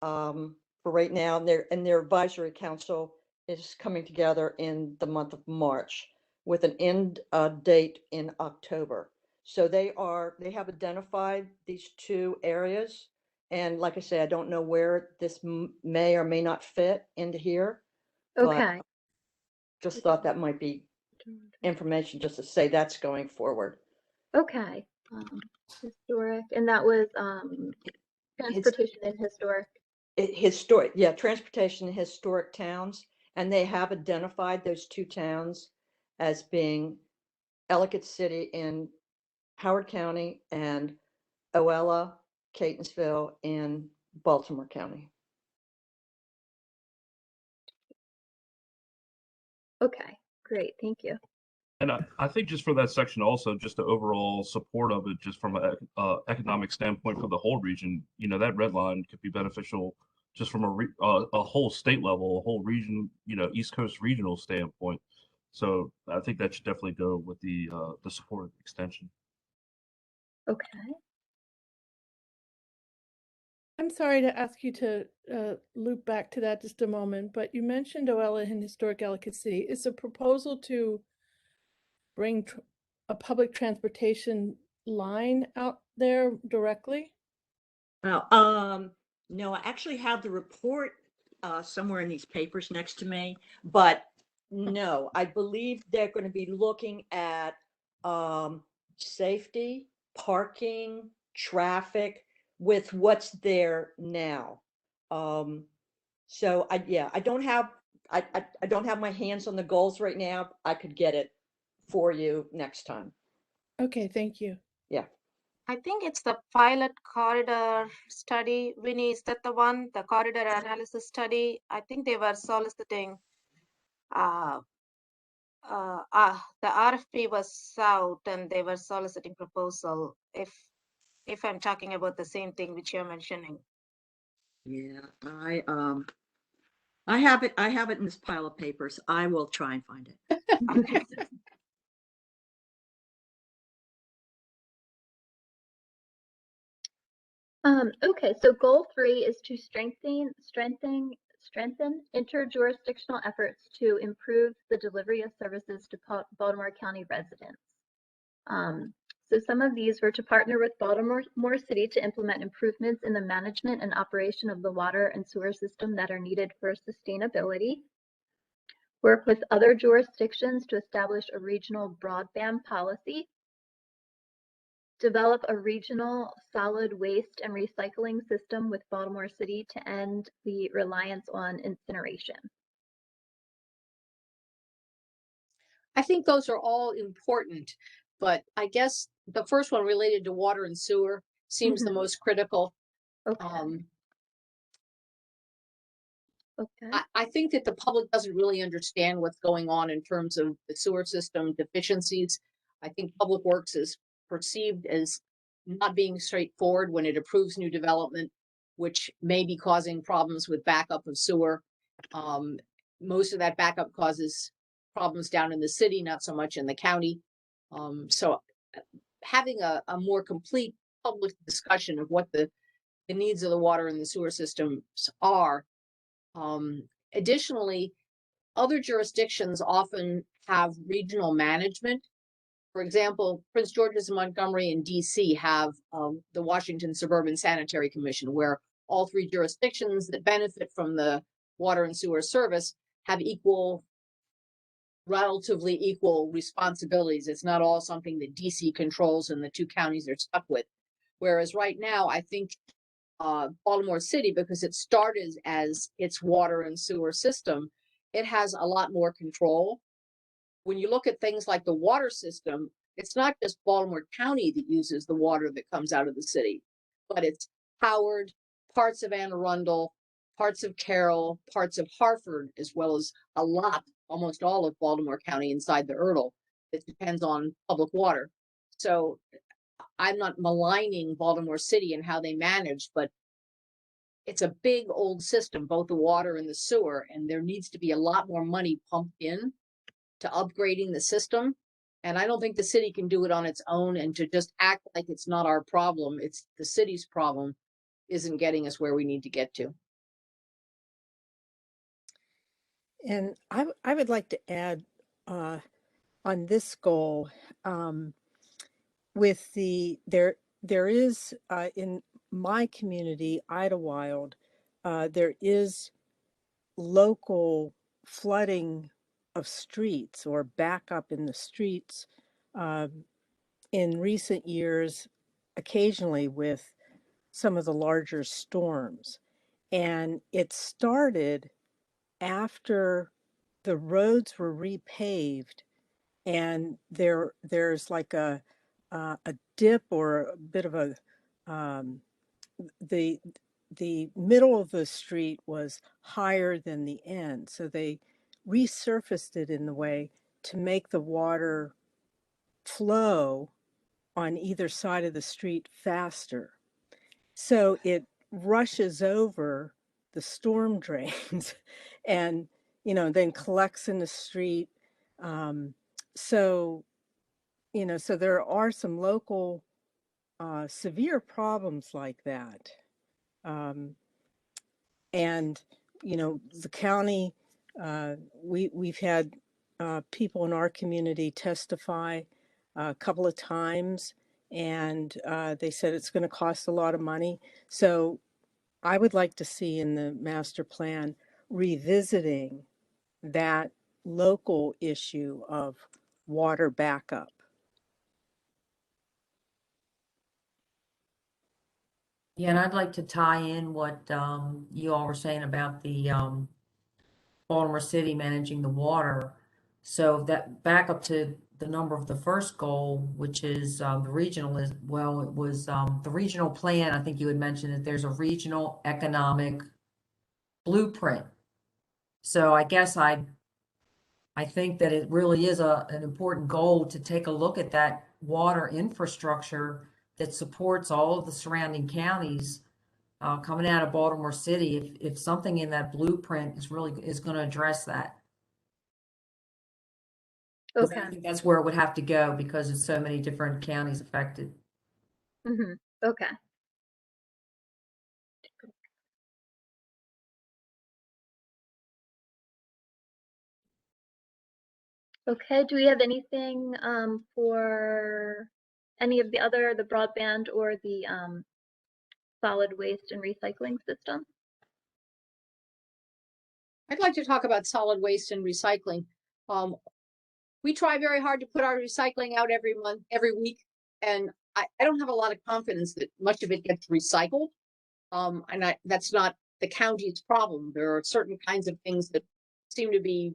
for right now. And their advisory council is coming together in the month of March with an end date in October. So they have identified these 2 areas. And like I say, I don't know where this may or may not fit into here. Okay. Just thought that might be information just to say that's going forward. Okay. Historic, and that was transportation and historic. Historic, yeah, transportation and historic towns. And they have identified those 2 towns as being Ellicott City in Howard County and Oella, Catonsville in Baltimore County. Okay, great, thank you. And I think just for that section also, just the overall support of it, just from an economic standpoint for the whole region, that red line could be beneficial just from a whole state level, a whole region, East Coast regional standpoint. So I think that should definitely go with the support extension. Okay. I'm sorry to ask you to loop back to that just a moment, but you mentioned Oella and historic Ellicott City. Is a proposal to bring a public transportation line out there directly? Well, no, I actually have the report somewhere in these papers next to me, but no, I believe they're going to be looking at safety, parking, traffic with what's there now. So I don't have I don't have my hands on the goals right now. I could get it for you next time. Okay, thank you. Yeah. I think it's the pilot corridor study. Winnie, is that the one, the corridor analysis study? I think they were soliciting, the RFP was south and they were soliciting proposal, if I'm talking about the same thing which you're mentioning. Yeah, I have it in this pile of papers. I will try and find it. Okay. Okay, so goal 3 is to strengthen inter-jurisdictional efforts to improve the delivery of services to Baltimore County residents. So some of these were to partner with Baltimore City to implement improvements in the management and operation of the water and sewer system that are needed for sustainability. Work with other jurisdictions to establish a regional broadband policy. Develop a regional solid waste and recycling system with Baltimore City to end the reliance on incineration. I think those are all important, but I guess the first one related to water and sewer seems the most critical. Okay. Okay. I think that the public doesn't really understand what's going on in terms of the sewer system deficiencies. I think Public Works is perceived as not being straightforward when it approves new development, which may be causing problems with backup of sewer. Most of that backup causes problems down in the city, not so much in the county. So having a more complete public discussion of what the needs of the water and the sewer systems are. Additionally, other jurisdictions often have regional management. For example, Prince George's and Montgomery and DC have the Washington Suburban Sanitary Commission, where all three jurisdictions that benefit from the water and sewer service have relatively equal responsibilities. It's not all something that DC controls and the two counties are stuck with. Whereas right now, I think Baltimore City, because it started as its water and sewer system, it has a lot more control. When you look at things like the water system, it's not just Baltimore County that uses the water that comes out of the city, but it's Howard, parts of Anne Arundel, parts of Carroll, parts of Hartford, as well as almost all of Baltimore County inside the Erdel. It depends on public water. So I'm not maligning Baltimore City and how they manage, but it's a big old system, both the water and the sewer, and there needs to be a lot more money pumped in to upgrading the system. And I don't think the city can do it on its own, and to just act like it's not our problem, it's the city's problem, isn't getting us where we need to get to. And I would like to add on this goal, with there is in my community, Idlewild, there is local flooding of streets or backup in the streets in recent years, occasionally with some of the larger storms. And it started after the roads were repaved, and there's like a dip or a bit of a the middle of the street was higher than the end, so they resurfaced it in the way to make the water flow on either side of the street faster. So it rushes over the storm drains and, then collects in the street. So there are some local severe problems like that. And, the county, we've had people in our community testify a couple of times, and they said it's going to cost a lot of money. So I would like to see in the master plan revisiting that local issue of water backup. Yeah, and I'd like to tie in what you all were saying about the Baltimore City managing the water. So that back up to the number of the first goal, which is the regional is, well, it was the regional plan. I think you had mentioned that there's a regional economic blueprint. So I guess I think that it really is an important goal to take a look at that water infrastructure that supports all of the surrounding counties coming out of Baltimore City. If something in that blueprint is going to address that. Okay. I think that's where it would have to go because there's so many different counties affected. Mm-hmm. Okay. Okay, do we have anything for any of the other, the broadband or the solid waste and recycling system? I'd like to talk about solid waste and recycling. We try very hard to put our recycling out every month, every week, and I don't have a lot of confidence that much of it gets recycled. That's not the county's problem. There are certain kinds of things that seem to be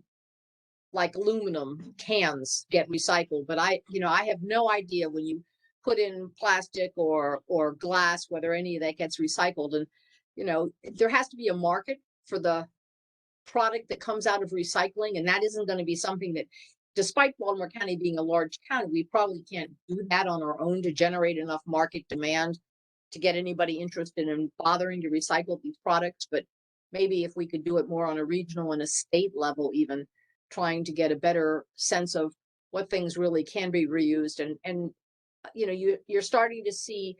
like aluminum cans get recycled, but I have no idea when you put in plastic or glass whether any of that gets recycled. And there has to be a market for the product that comes out of recycling, and that isn't going to be something that, despite Baltimore County being a large county, we probably can't do that on our own to generate enough market demand to get anybody interested in bothering to recycle these products. But maybe if we could do it more on a regional and a state level, even trying to get a better sense of what things really can be reused. And you're starting to see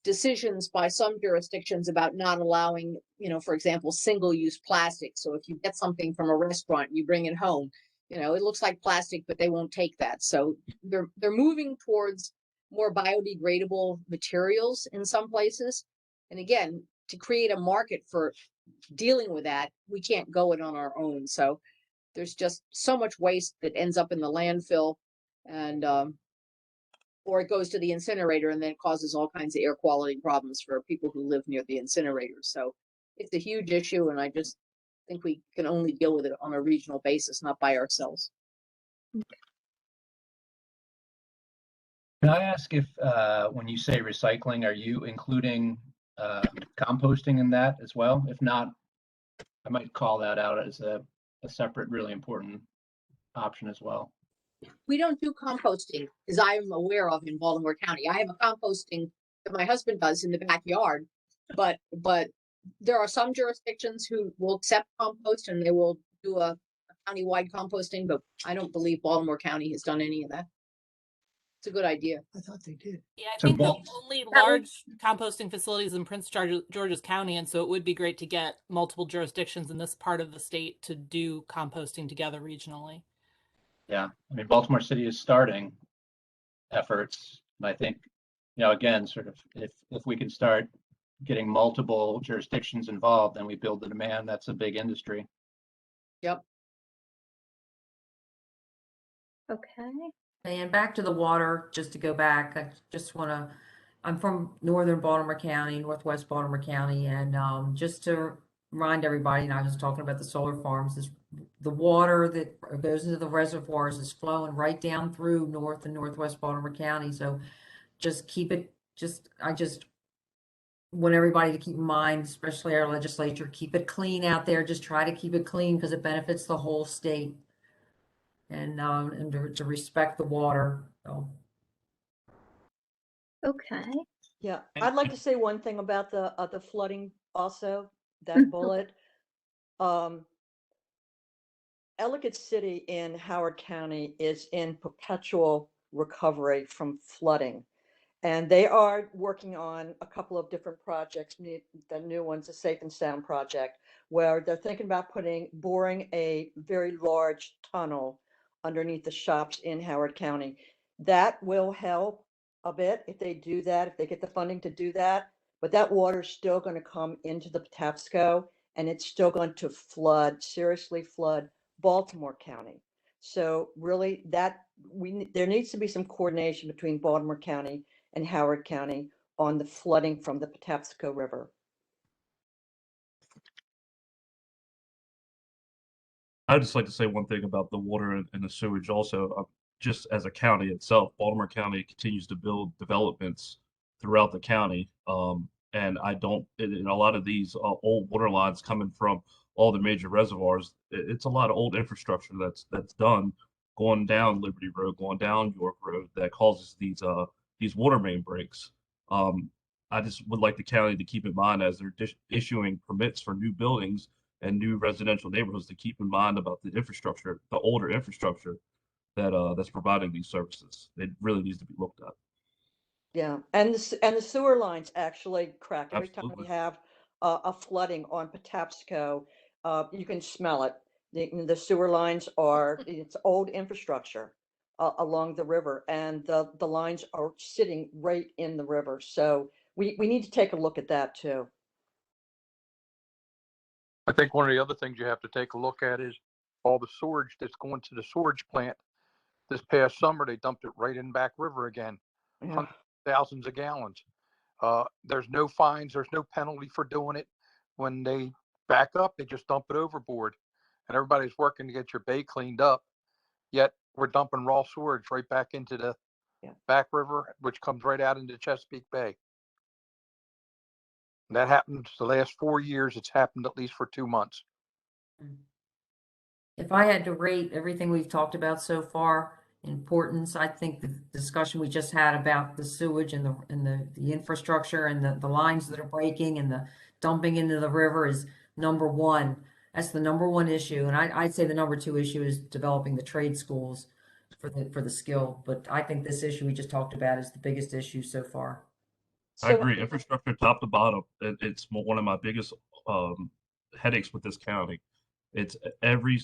decisions by some jurisdictions about not allowing, for example, single-use plastic. So if you get something from a restaurant, you bring it home, it looks like plastic, but they won't take that. So they're moving towards more biodegradable materials in some places. And again, to create a market for dealing with that, we can't go it on our own. So there's just so much waste that ends up in the landfill, and or it goes to the incinerator and then it causes all kinds of air quality problems for people who live near the incinerator. So it's a huge issue, and I just think we can only deal with it on a regional basis, not by ourselves. Can I ask if, when you say recycling, are you including composting in that as well? If not, I might call that out as a separate, really important option as well. We don't do composting, as I'm aware of, in Baltimore County. I have a composting that my husband does in the backyard, but there are some jurisdictions who will accept compost and they will do a county-wide composting, but I don't believe Baltimore County has done any of that. It's a good idea. I thought they did. Yeah, I think the only large composting facilities in Prince George's County, and so it would be great to get multiple jurisdictions in this part of the state to do composting together regionally. Yeah, I mean, Baltimore City is starting efforts, and I think, again, sort of if we can start getting multiple jurisdictions involved, then we build the demand. That's a big industry. Yep. Okay. And back to the water, just to go back, I just want to, I'm from northern Baltimore County, northwest Baltimore County, and just to remind everybody, and I was talking about the solar farms, is the water that goes into the reservoirs is flowing right down through north and northwest Baltimore County. So just keep it, I just want everybody to keep in mind, especially our legislature, keep it clean out there. Just try to keep it clean because it benefits the whole state. And to respect the water. So. Okay. Yeah, I'd like to say one thing about the flooding also, that bullet. Ellicott City in Howard County is in perpetual recovery from flooding. And they are working on a couple of different projects. The new one's a Safe and Sound project, where they're thinking about boring a very large tunnel underneath the shops in Howard County. That will help a bit if they do that, if they get the funding to do that. But that water is still going to come into the Patapsco, and it's still going to seriously flood Baltimore County. So really, there needs to be some coordination between Baltimore County and Howard County on the flooding from the Patapsco River. I'd just like to say one thing about the water and the sewage also. Just as a county itself, Baltimore County continues to build developments throughout the county. And in a lot of these old water lines coming from all the major reservoirs, it's a lot of old infrastructure that's done going down Liberty Road, going down York Road, that causes these water main breaks. I just would like the county to keep in mind as they're issuing permits for new buildings and new residential neighborhoods to keep in mind about the infrastructure, the older infrastructure that's providing these services. It really needs to be looked at. Yeah, and the sewer lines actually crack every time we Absolutely. have a flooding on Patapsco. You can smell it. The sewer lines it's old infrastructure. along the river, and the lines are sitting right in the river. So we need to take a look at that too. I think one of the other things you have to take a look at is all the sewage that's going to the sewage plant. This past summer, they dumped it right in Back River again, hundreds, thousands of gallons. There's no fines, there's no penalty for doing it. When they back up, they just dump it overboard, and everybody's working to get your bay cleaned up. Yet we're dumping raw sewage right back into the Back River, which comes right out into Chesapeake Bay. That happened the last 4 years. It's happened at least for 2 months. If I had to rate everything we've talked about so far, importance, I think the discussion we just had about the sewage and the infrastructure and the lines that are breaking and the dumping into the river is number one. That's the number one issue. And I'd say the number two issue is developing the trade schools for the skill. But I think this issue we just talked about is the biggest issue so far. I agree. Infrastructure, top to bottom, it's one of my biggest headaches with this county. It's every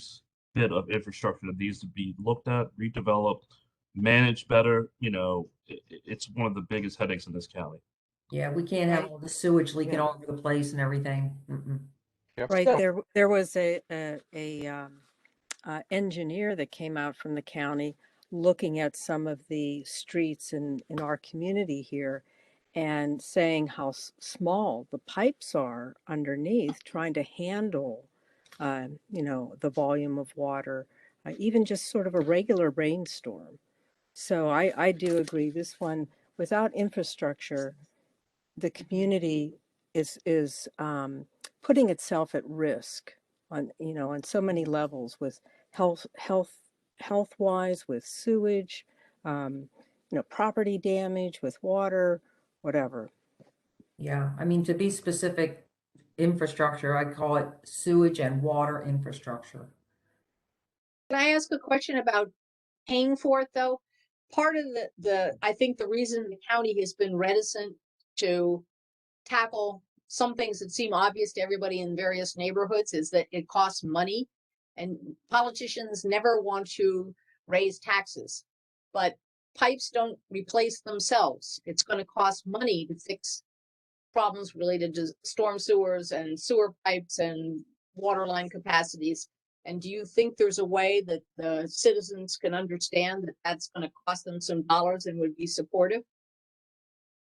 bit of infrastructure that needs to be looked at, redeveloped, managed better. You know, it's one of the biggest headaches in this county. Yeah, we can't have all the sewage leaking all over the place and everything. Yep. Right, there was a engineer that came out from the county looking at some of the streets in our community here and saying how small the pipes are underneath, trying to handle, you know, the volume of water, even just sort of a regular rainstorm. So I do agree. This one, without infrastructure, the community is putting itself at risk on, you know, on so many levels, with health wise, with sewage, you know, property damage, with water, whatever. Yeah, I mean, to be specific, infrastructure, I call it sewage and water infrastructure. Can I ask a question about paying for it though? Part of I think the reason the county has been reticent to tackle some things that seem obvious to everybody in various neighborhoods is that it costs money, and politicians never want to raise taxes, but pipes don't replace themselves. It's going to cost money to fix problems related to storm sewers and sewer pipes and water line capacities. And do you think there's a way that the citizens can understand that that's going to cost them some dollars and would be supportive?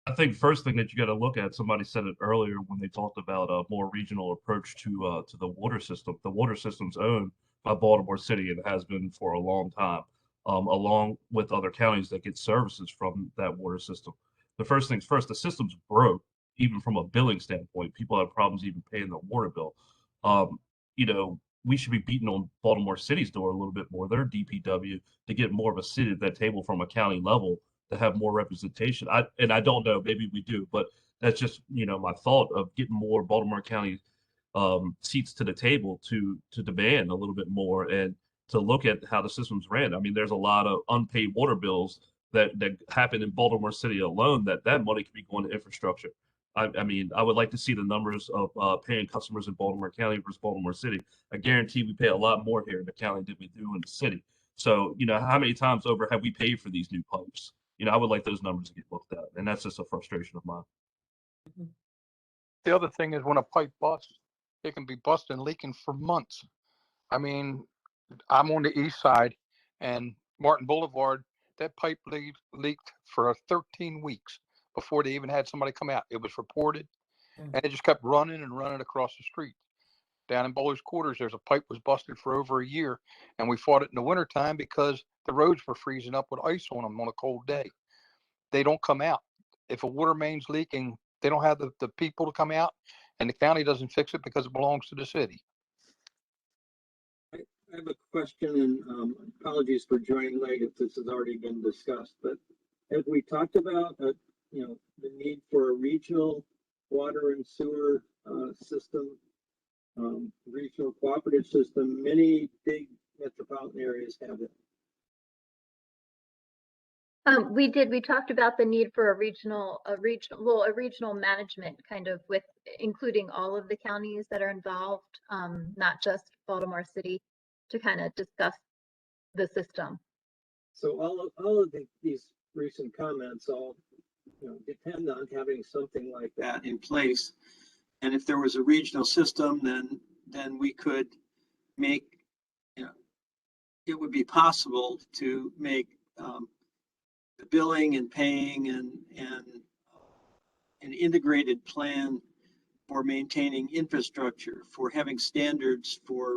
I think first thing that you got to look at, somebody said it earlier when they talked about a more regional approach to the water system. The water system's owned by Baltimore City and has been for a long time, along with other counties that get services from that water system. The first things first, the system's broke, even from a billing standpoint. People have problems even paying their water bill. You know, we should be beating on Baltimore City's door a little bit more, their DPW, to get more of a seat at that table from a county level to have more representation. I don't know, maybe we do, but that's just, you know, my thought of getting more Baltimore County seats to the table to demand a little bit more and to look at how the system's ran. I mean, there's a lot of unpaid water bills that happen in Baltimore City alone that money could be going to infrastructure. I mean, I would like to see the numbers of paying customers in Baltimore County versus Baltimore City. I guarantee we pay a lot more here in the county than we do in the city. So, you know, how many times over have we paid for these new pipes? You know, I would like those numbers to get looked at, and that's just a frustration of mine. The other thing is when a pipe busts, it can be busting and leaking for months. I mean, I'm on the east side, and Martin Boulevard, that pipe leaked for 13 weeks before they even had somebody come out. It was reported, and it just kept running and running across the street. Down in Bowler's Quarters, there's a pipe was busted for over a year, and we fought it in the wintertime because the roads were freezing up with ice on them on a cold day. They don't come out. If a water main's leaking, they don't have the people to come out, and the county doesn't fix it because it belongs to the city. I have a question, and apologies for joining late if this has already been discussed, but have we talked about, you know, the need for a regional water and sewer system, regional cooperative system? Many big metropolitan areas have it. We talked about the need for a regional management, kind of with including all of the counties that are involved, not just Baltimore City, to kind of discuss the system. So all of these recent comments all, depend on having something like that in place. And if there was a regional system, then we could make, it would be possible to make the billing and paying and an integrated plan for maintaining infrastructure, for having standards for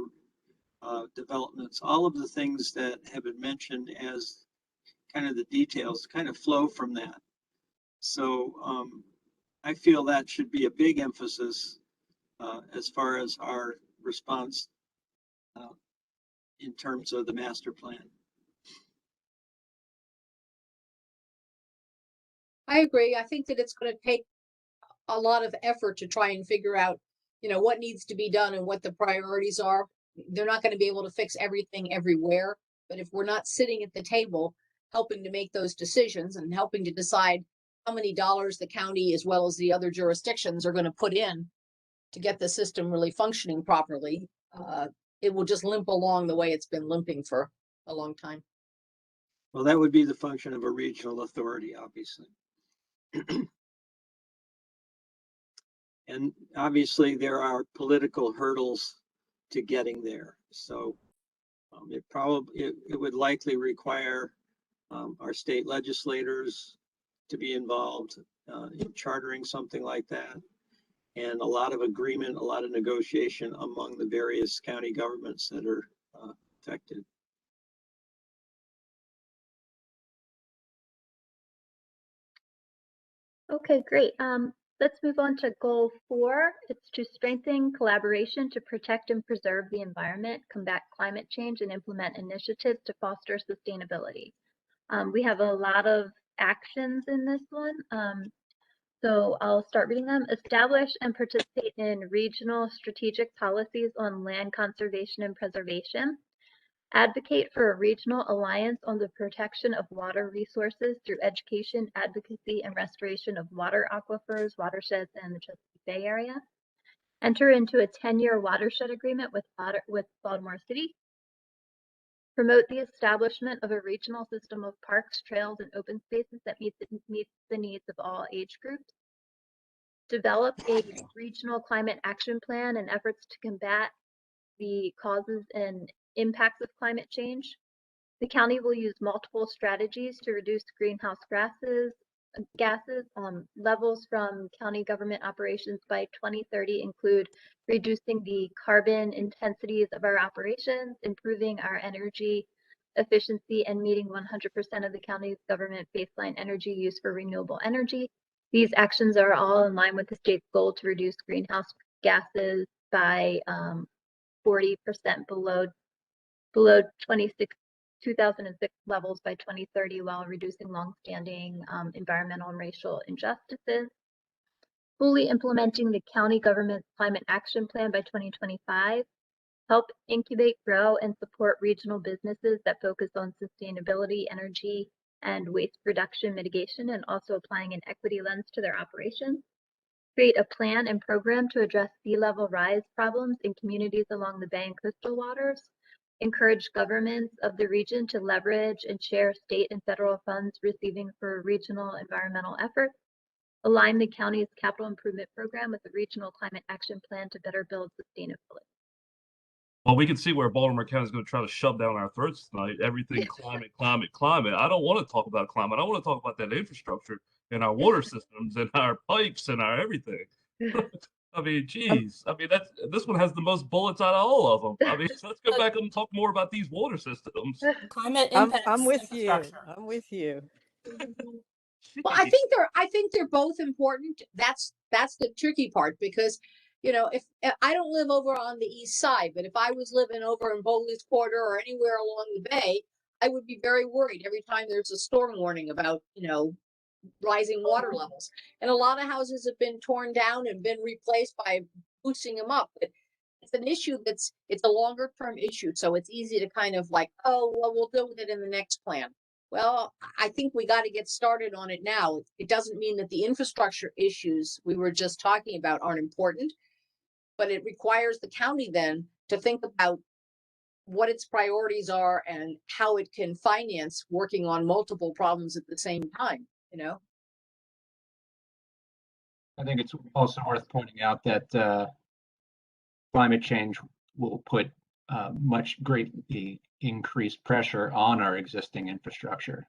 developments, all of the things that have been mentioned as kind of the details kind of flow from that. So I feel that should be a big emphasis as far as our response in terms of the master plan. I agree. I think that it's going to take a lot of effort to try and figure out, what needs to be done and what the priorities are. They're not going to be able to fix everything everywhere, but if we're not sitting at the table helping to make those decisions and helping to decide how many dollars the county as well as the other jurisdictions are going to put in to get the system really functioning properly, it will just limp along the way it's been limping for a long time. Well, that would be the function of a regional authority, obviously. And obviously there are political hurdles to getting there. So it would likely require our state legislators to be involved in chartering something like that, and a lot of agreement, a lot of negotiation among the various county governments that are affected. Okay, great. Let's move on to goal 4. It's to strengthen collaboration to protect and preserve the environment, combat climate change, and implement initiatives to foster sustainability. We have a lot of actions in this one. So I'll start reading them. Establish and participate in regional strategic policies on land conservation and preservation. Advocate for a regional alliance on the protection of water resources through education, advocacy, and restoration of water aquifers, watersheds, and the Chesapeake Bay area. Enter into a 10-year watershed agreement with Baltimore City. Promote the establishment of a regional system of parks, trails, and open spaces that meets the needs of all age groups. Develop a regional climate action plan and efforts to combat the causes and impacts of climate change. The county will use multiple strategies to reduce greenhouse gases. Levels from county government operations by 2030 include reducing the carbon intensities of our operations, improving our energy efficiency, and meeting 100% of the county's government baseline energy use for renewable energy. These actions are all in line with the state's goal to reduce greenhouse gases by 40% below 2006 levels by 2030, while reducing longstanding environmental and racial injustices. Fully implementing the county government's climate action plan by 2025. Help incubate, grow, and support regional businesses that focus on sustainability, energy, and waste reduction mitigation, and also applying an equity lens to their operations. Create a plan and program to address sea level rise problems in communities along the bay and coastal waters. Encourage governments of the region to leverage and share state and federal funds receiving for regional environmental efforts. Align the county's capital improvement program with the regional climate action plan to better build sustainability. Well, we can see where Baltimore County is going to try to shove down our throats tonight. Everything climate, climate, climate. I don't want to talk about climate. I want to talk about that infrastructure and our water systems and our pipes and our everything. I mean, geez. I mean, this one has the most bullets out of all of them. I mean, let's go back and talk more about these water systems. Climate I'm impacts with you. infrastructure. I'm with you. Well, I think they're both important. That's the tricky part, because if I don't live over on the east side, but if I was living over in Bowley's Quarter or anywhere along the bay, I would be very worried every time there's a storm warning about rising water levels. And a lot of houses have been torn down and been replaced by boosting them up. But it's an issue it's a longer term issue, so it's easy to kind of like, oh well, we'll deal with it in the next plan. Well, I think we got to get started on it now. It doesn't mean that the infrastructure issues we were just talking about aren't important, but it requires the county then to think about what its priorities are and how it can finance working on multiple problems at the same time, you know? I think it's also worth pointing out that climate change will put much greatly increased pressure on our existing infrastructure.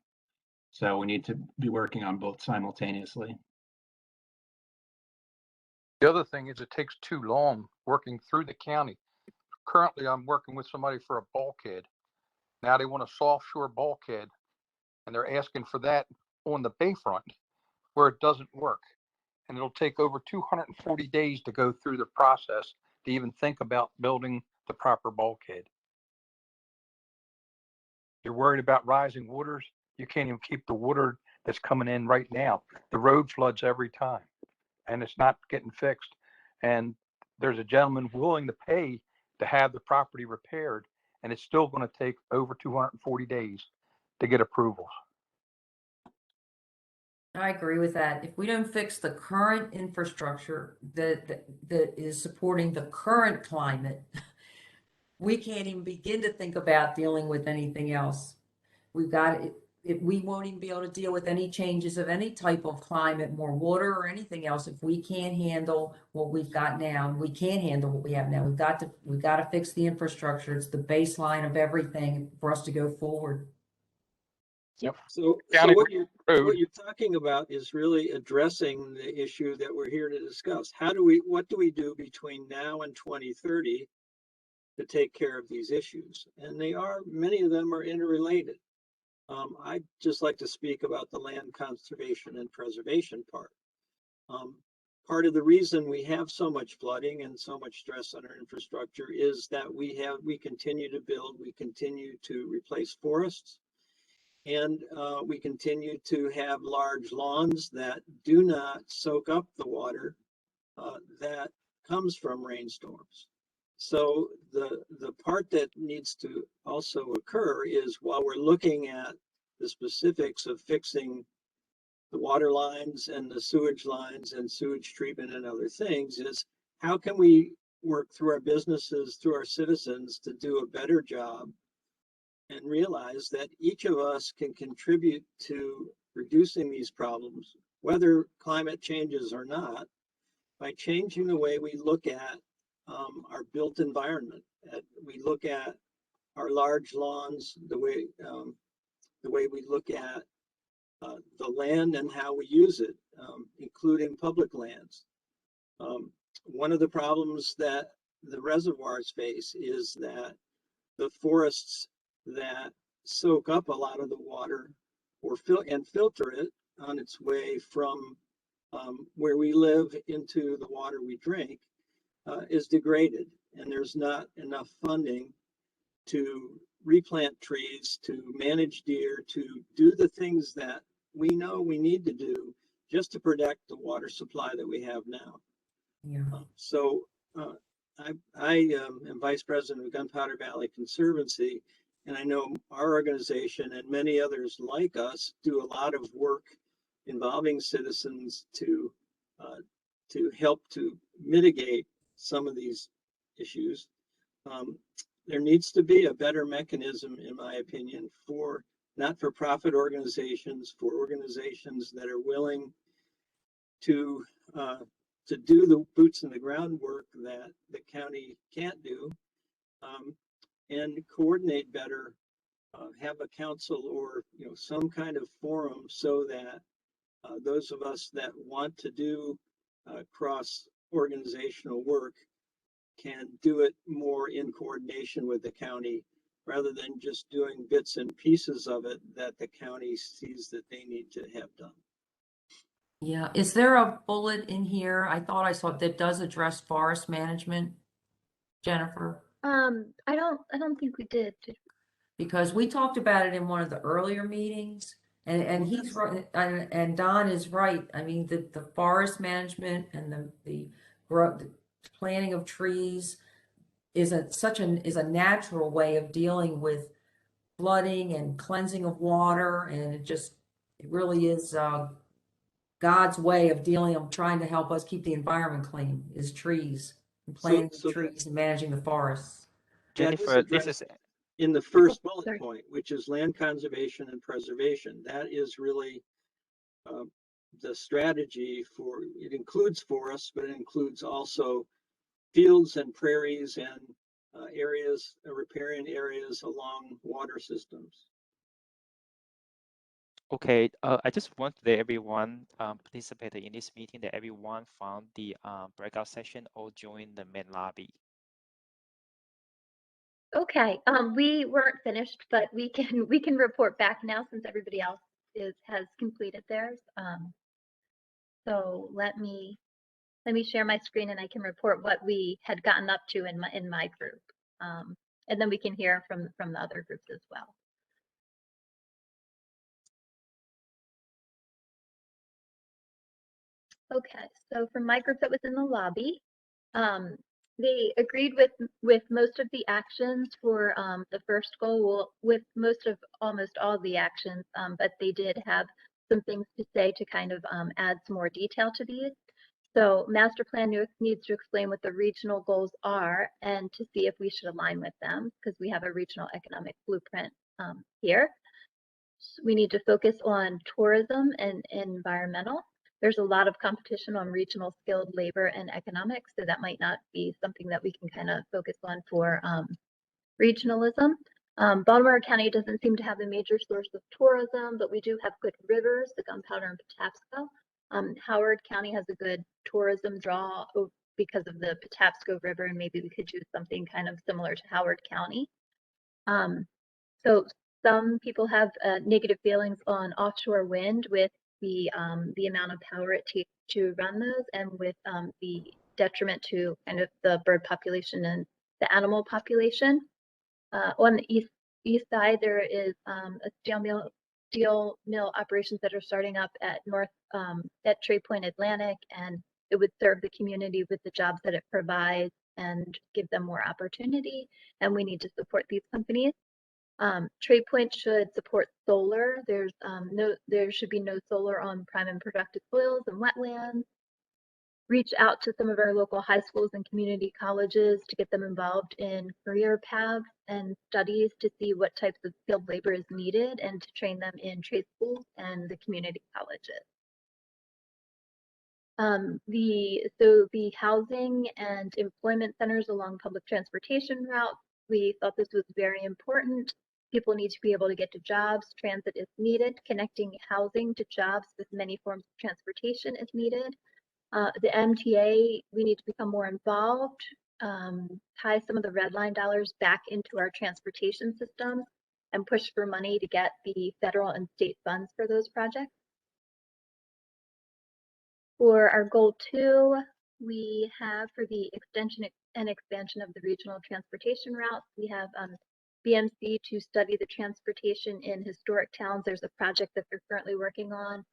So we need to be working on both simultaneously. The other thing is it takes too long working through the county. Currently, I'm working with somebody for a bulkhead. Now they want a soft shore bulkhead, and they're asking for that on the bayfront where it doesn't work. And it'll take over 240 days to go through the process to even think about building the proper bulkhead. You're worried about rising waters. You can't even keep the water that's coming in right now. The road floods every time, and it's not getting fixed. And there's a gentleman willing to pay to have the property repaired, and it's still going to take over 240 days to get approvals. I agree with that. If we don't fix the current infrastructure that is supporting the current climate, we can't even begin to think about dealing with anything else. We've got it, we won't even be able to deal with any changes of any type of climate, more water or anything else, if we can't handle what we've got now. We can't handle what we have now. We've got to fix the infrastructure. It's the baseline of everything for us to go forward. Yep. So what you're talking about is really addressing the issue that we're here to discuss. What do we do between now and 2030 to take care of these issues? And many of them are interrelated. I'd just like to speak about the land conservation and preservation part. Part of the reason we have so much flooding and so much stress on our infrastructure is that we continue to build, we continue to replace forests, and we continue to have large lawns that do not soak up the water that comes from rainstorms. So the part that needs to also occur is, while we're looking at the specifics of fixing the water lines and the sewage lines and sewage treatment and other things, is how can we work through our businesses, through our citizens, to do a better job and realize that each of us can contribute to reducing these problems, whether climate changes or not, by changing the way we look at our built environment. We look at our large lawns, the way we look at the land and how we use it, including public lands. One of the problems that the reservoirs face is that the forests that soak up a lot of the water and filter it on its way from where we live into the water we drink is degraded, and there's not enough funding to replant trees, to manage deer, to do the things that we know we need to do just to protect the water supply that we have now. Yeah. So I am vice president of Gunpowder Valley Conservancy, and I know our organization and many others like us do a lot of work involving citizens to help to mitigate some of these issues. There needs to be a better mechanism, in my opinion, for not-for-profit organizations, for organizations that are willing to do the boots in the ground work that the county can't do, and coordinate better, have a council or some kind of forum so that those of us that want to do cross-organizational work can do it more in coordination with the county, rather than just doing bits and pieces of it that the county sees that they need to have done. Yeah. Is there a bullet in here? I thought I saw it that does address forest management, Jennifer? I don't think we did. Because we talked about it in one of the earlier meetings, and he's right, and Don is right. I mean, the forest management and the planting of trees is a natural way of dealing with flooding and cleansing of water, and it really is God's way of trying to help us keep the environment clean, is trees and planting trees and managing the forests. Jennifer, this is in the first Oh, bullet sorry. point, which is land conservation and preservation. That is really the strategy for, it includes forests, but it includes also fields and prairies and areas, riparian areas along water systems. Okay, I just want that everyone participated in this meeting, that everyone found the breakout session or join the main lobby. Okay, we weren't finished, but we can report back now since everybody else has completed theirs. So let me share my screen and I can report what we had gotten up to in my group. And then we can hear from the other groups as well. Okay, so for my group that was in the lobby, they agreed with most of the actions for the first goal, with almost all the actions, but they did have some things to say to kind of add some more detail to these. So master plan needs to explain what the regional goals are and to see if we should align with them, because we have a regional economic blueprint here. We need to focus on tourism and environmental. There's a lot of competition on regional skilled labor and economics, so that might not be something that we can kind of focus on for regionalism. Baltimore County doesn't seem to have a major source of tourism, but we do have good rivers, the Gunpowder and Patapsco. Howard County has a good tourism draw because of the Patapsco River, and maybe we could do something kind of similar to Howard County. So some people have negative feelings on offshore wind with the amount of power it takes to run those, and with the detriment to kind of the bird population and the animal population. On the east side, there is a steel mill operations that are starting up at at Trade Point Atlantic, and it would serve the community with the jobs that it provides and give them more opportunity. And we need to support these companies. Trade Point should support solar. There should be no solar on prime and productive soils and wetlands. Reach out to some of our local high schools and community colleges to get them involved in career paths and studies to see what types of skilled labor is needed, and to train them in trade schools and the community colleges. The housing and employment centers along public transportation routes, we thought this was very important. People need to be able to get to jobs. Transit is needed. Connecting housing to jobs with many forms of transportation is needed. The MTA, we need to become more involved, tie some of the red line dollars back into our transportation systems, and push for money to get the federal and state funds for those projects. For our goal 2, we have for the extension and expansion of the regional transportation routes, we have BMC to study the transportation in historic towns. There's a project that they're currently working on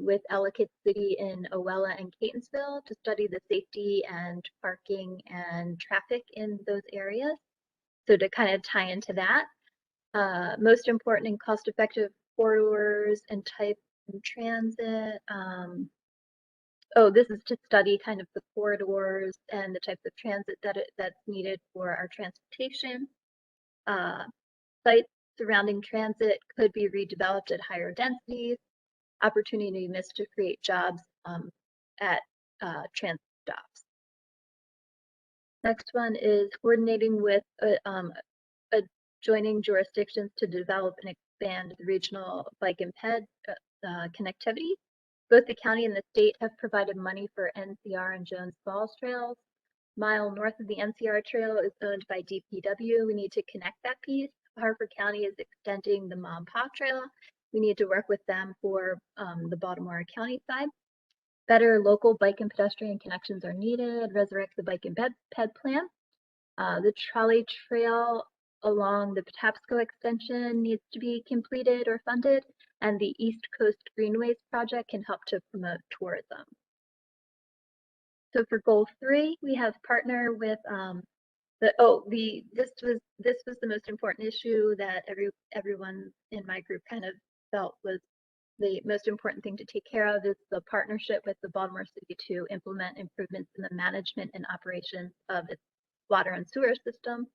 with Ellicott City in Owella and Catonsville to study the safety and parking and traffic in those areas. So to kind of tie into that, most important and cost-effective corridors and type of transit. This is to study kind of the corridors and the types of transit that's needed for our transportation. Sites surrounding transit could be redeveloped at higher densities. Opportunity missed to create jobs at transit stops. Next one is coordinating with adjoining jurisdictions to develop and expand the regional bike and ped connectivity. Both the county and the state have provided money for NCR and Jones Falls trails. Mile north of the NCR trail is owned by DPW. We need to connect that piece. Harford County is extending the Mom Pa Trail. We need to work with them for the Baltimore County side. Better local bike and pedestrian connections are needed. Resurrect the bike and ped plan. The trolley trail along the Patapsco extension needs to be completed or funded, and the East Coast Greenways project can help to promote tourism. So for goal 3, we have partner with this was the most important issue that everyone in my group kind of felt was the most important thing to take care of, is the partnership with the Baltimore City to implement improvements in the management and operations of its water and sewer system.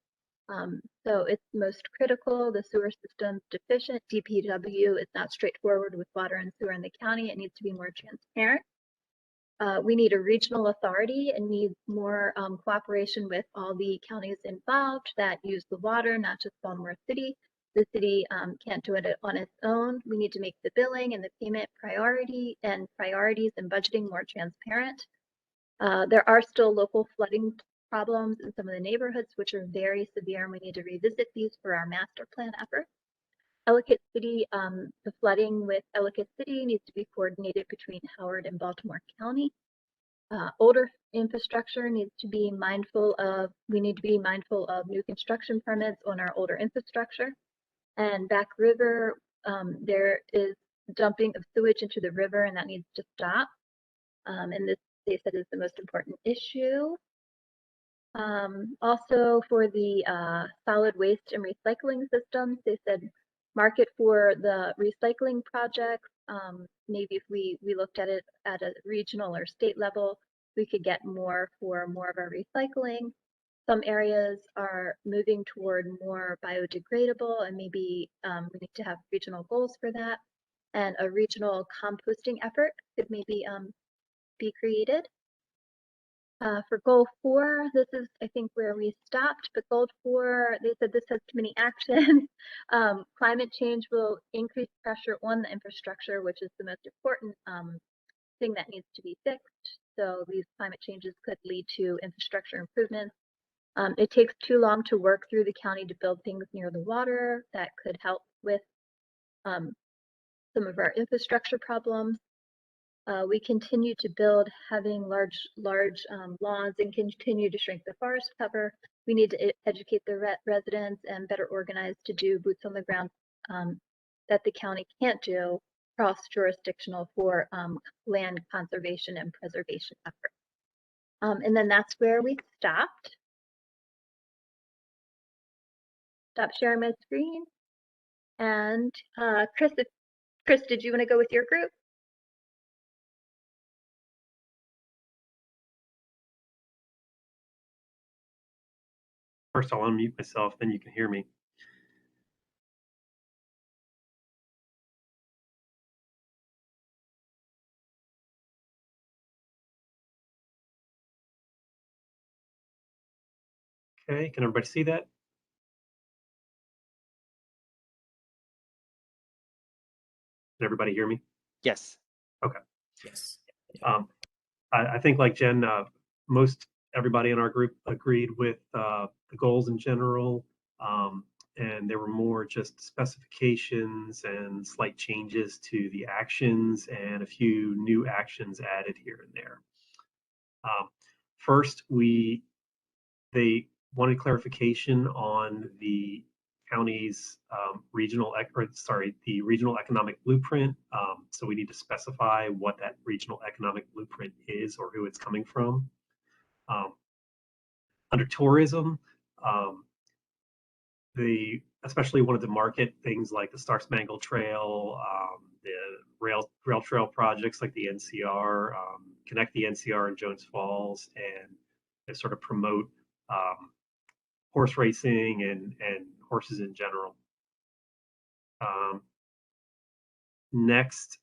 So it's most critical. The sewer system's deficient. DPW is not straightforward with water and sewer in the county. It needs to be more transparent. We need a regional authority and need more cooperation with all the counties involved that use the water, not just Baltimore City. The city can't do it on its own. We need to make the billing and the payment priorities and budgeting more transparent. There are still local flooding problems in some of the neighborhoods, which are very severe, and we need to revisit these for our master plan effort. Ellicott City, the flooding with Ellicott City needs to be coordinated between Howard and Baltimore County. Older infrastructure needs to be mindful of, we need to be mindful of new construction permits on our older infrastructure. And Back River, there is dumping of sewage into the river, and that needs to stop. And this, they said, is the most important issue. Also for the solid waste and recycling systems, they said market for the recycling projects. Maybe if we looked at it at a regional or state level, we could get more for more of our recycling. Some areas are moving toward more biodegradable, and maybe we need to have regional goals for that. And a regional composting effort could maybe be created. For goal 4, this is, I think, where we stopped, but goal 4, they said this has too many actions. Climate change will increase pressure on the infrastructure, which is the most important thing that needs to be fixed. So these climate changes could lead to infrastructure improvements. It takes too long to work through the county to build things near the water that could help with some of our infrastructure problems. We continue to build having large lawns and continue to shrink the forest cover. We need to educate the residents and better organize to do boots on the ground that the county can't do cross-jurisdictional for land conservation and preservation efforts. And then that's where we stopped. Stop sharing my screen. And Chris, did you want to go with your group? First, I'll unmute myself, then you can hear me. Okay, can everybody see that? Can everybody hear me? Yes. Okay. Yes. I think, like Jen, most everybody in our group agreed with the goals in general, and there were more just specifications and slight changes to the actions and a few new actions added here and there. First, they wanted clarification on the county's regional economic blueprint. So we need to specify what that regional economic blueprint is or who it's coming from. Under tourism, they especially wanted to market things like the Star Spangled Trail, the rail trail projects like the NCR, connect the NCR and Jones Falls, and sort of promote horse racing and horses in general. Next,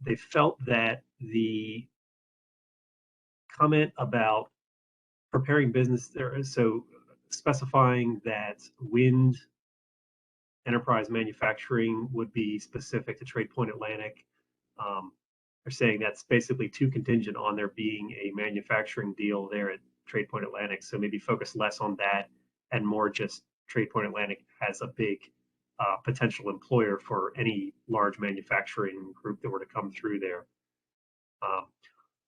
they felt that the comment about preparing business there, so specifying that wind enterprise manufacturing would be specific to Trade Point Atlantic. They're saying that's basically too contingent on there being a manufacturing deal there at Trade Point Atlantic. So maybe focus less on that and more just Trade Point Atlantic as a big potential employer for any large manufacturing group that were to come through there.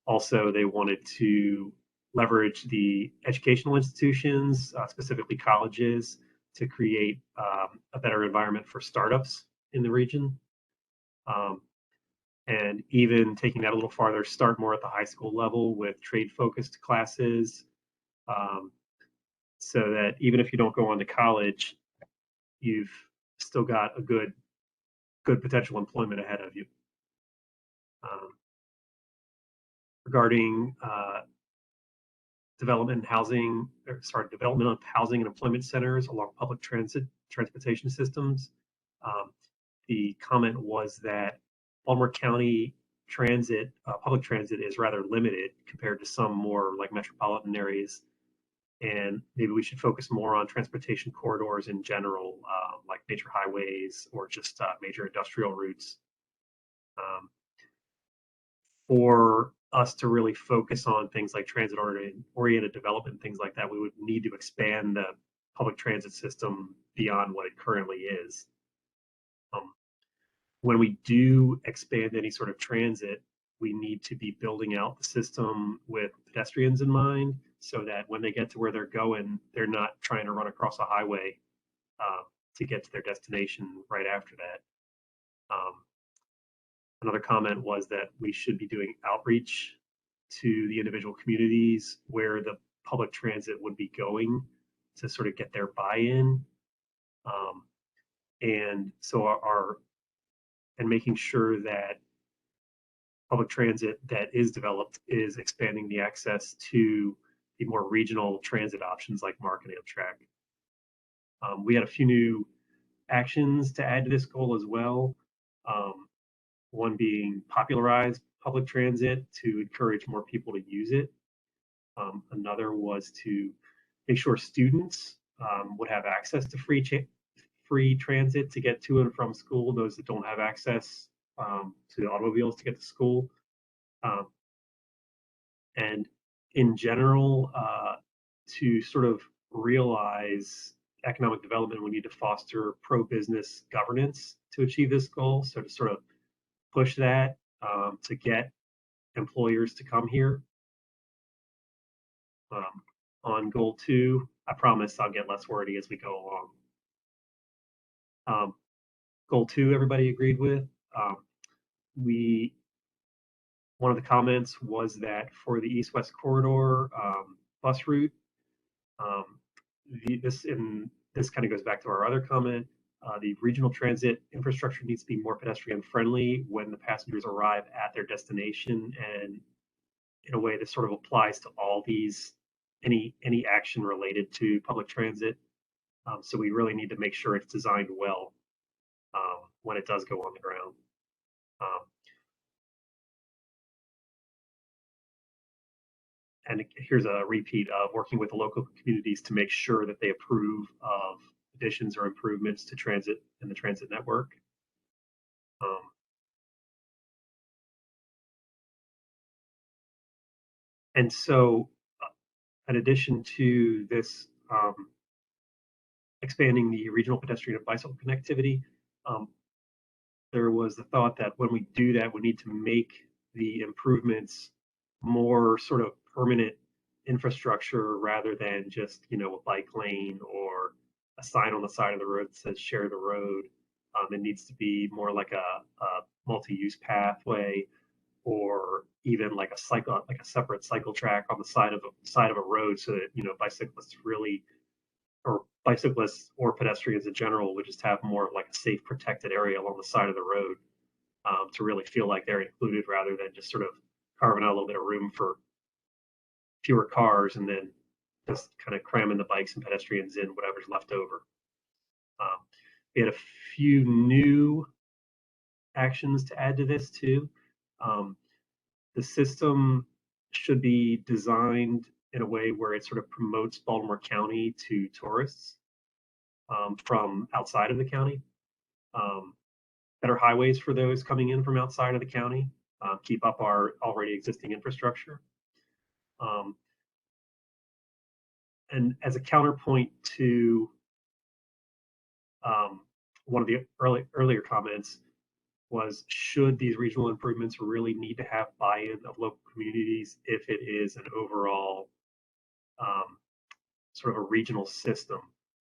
Also, they wanted to leverage the educational institutions, specifically colleges, to create a better environment for startups in the region. And even taking that a little farther, start more at the high school level with trade-focused classes, so that even if you don't go on to college, you've still got a good potential employment ahead of you. Regarding development of housing and employment centers along public transportation systems. The comment was that Baltimore County public transit is rather limited compared to some more like metropolitan areas. And maybe we should focus more on transportation corridors in general, like major highways or just major industrial routes. For us to really focus on things like transit-oriented development, things like that, we would need to expand the public transit system beyond what it currently is. When we do expand any sort of transit, we need to be building out the system with pedestrians in mind so that when they get to where they're going, they're not trying to run across a highway to get to their destination right after that. Another comment was that we should be doing outreach to the individual communities where the public transit would be going to sort of get their buy-in. And so and making sure that public transit that is developed is expanding the access to the more regional transit options like MARC and Amtrak. We had a few new actions to add to this goal as well. One being popularize public transit to encourage more people to use it. Another was to make sure students would have access to free transit to get to and from school, those that don't have access to automobiles to get to school. And in general, to sort of realize economic development, we need to foster pro-business governance to achieve this goal. So to sort of push that to get employers to come here. On goal 2, I promise I'll get less wordy as we go along. Goal 2, everybody agreed with. One of the comments was that for the East-West Corridor bus route, this kind of goes back to our other comment. The regional transit infrastructure needs to be more pedestrian friendly when the passengers arrive at their destination, and in a way that sort of applies to all these, any action related to public transit. So we really need to make sure it's designed well when it does go on the ground. And here's a repeat of working with the local communities to make sure that they approve of additions or improvements to transit and the transit network. And so in addition to this expanding the regional pedestrian and bicycle connectivity, there was the thought that when we do that, we need to make the improvements more sort of permanent infrastructure rather than just, a bike lane or a sign on the side of the road that says share the road. It needs to be more like a multi-use pathway, or even like a separate cycle track on the side of a road, so that bicyclists or pedestrians in general would just have more of like a safe, protected area along the side of the road to really feel like they're included, rather than just sort of carving out a little bit of room for fewer cars and then just kind of cramming the bikes and pedestrians in whatever's left over. We had a few new actions to add to this too. The system should be designed in a way where it sort of promotes Baltimore County to tourists from outside of the county. Better highways for those coming in from outside of the county, keep up our already existing infrastructure. And as a counterpoint to one of the earlier comments was, should these regional improvements really need to have buy-in of local communities if it is an overall sort of a regional system?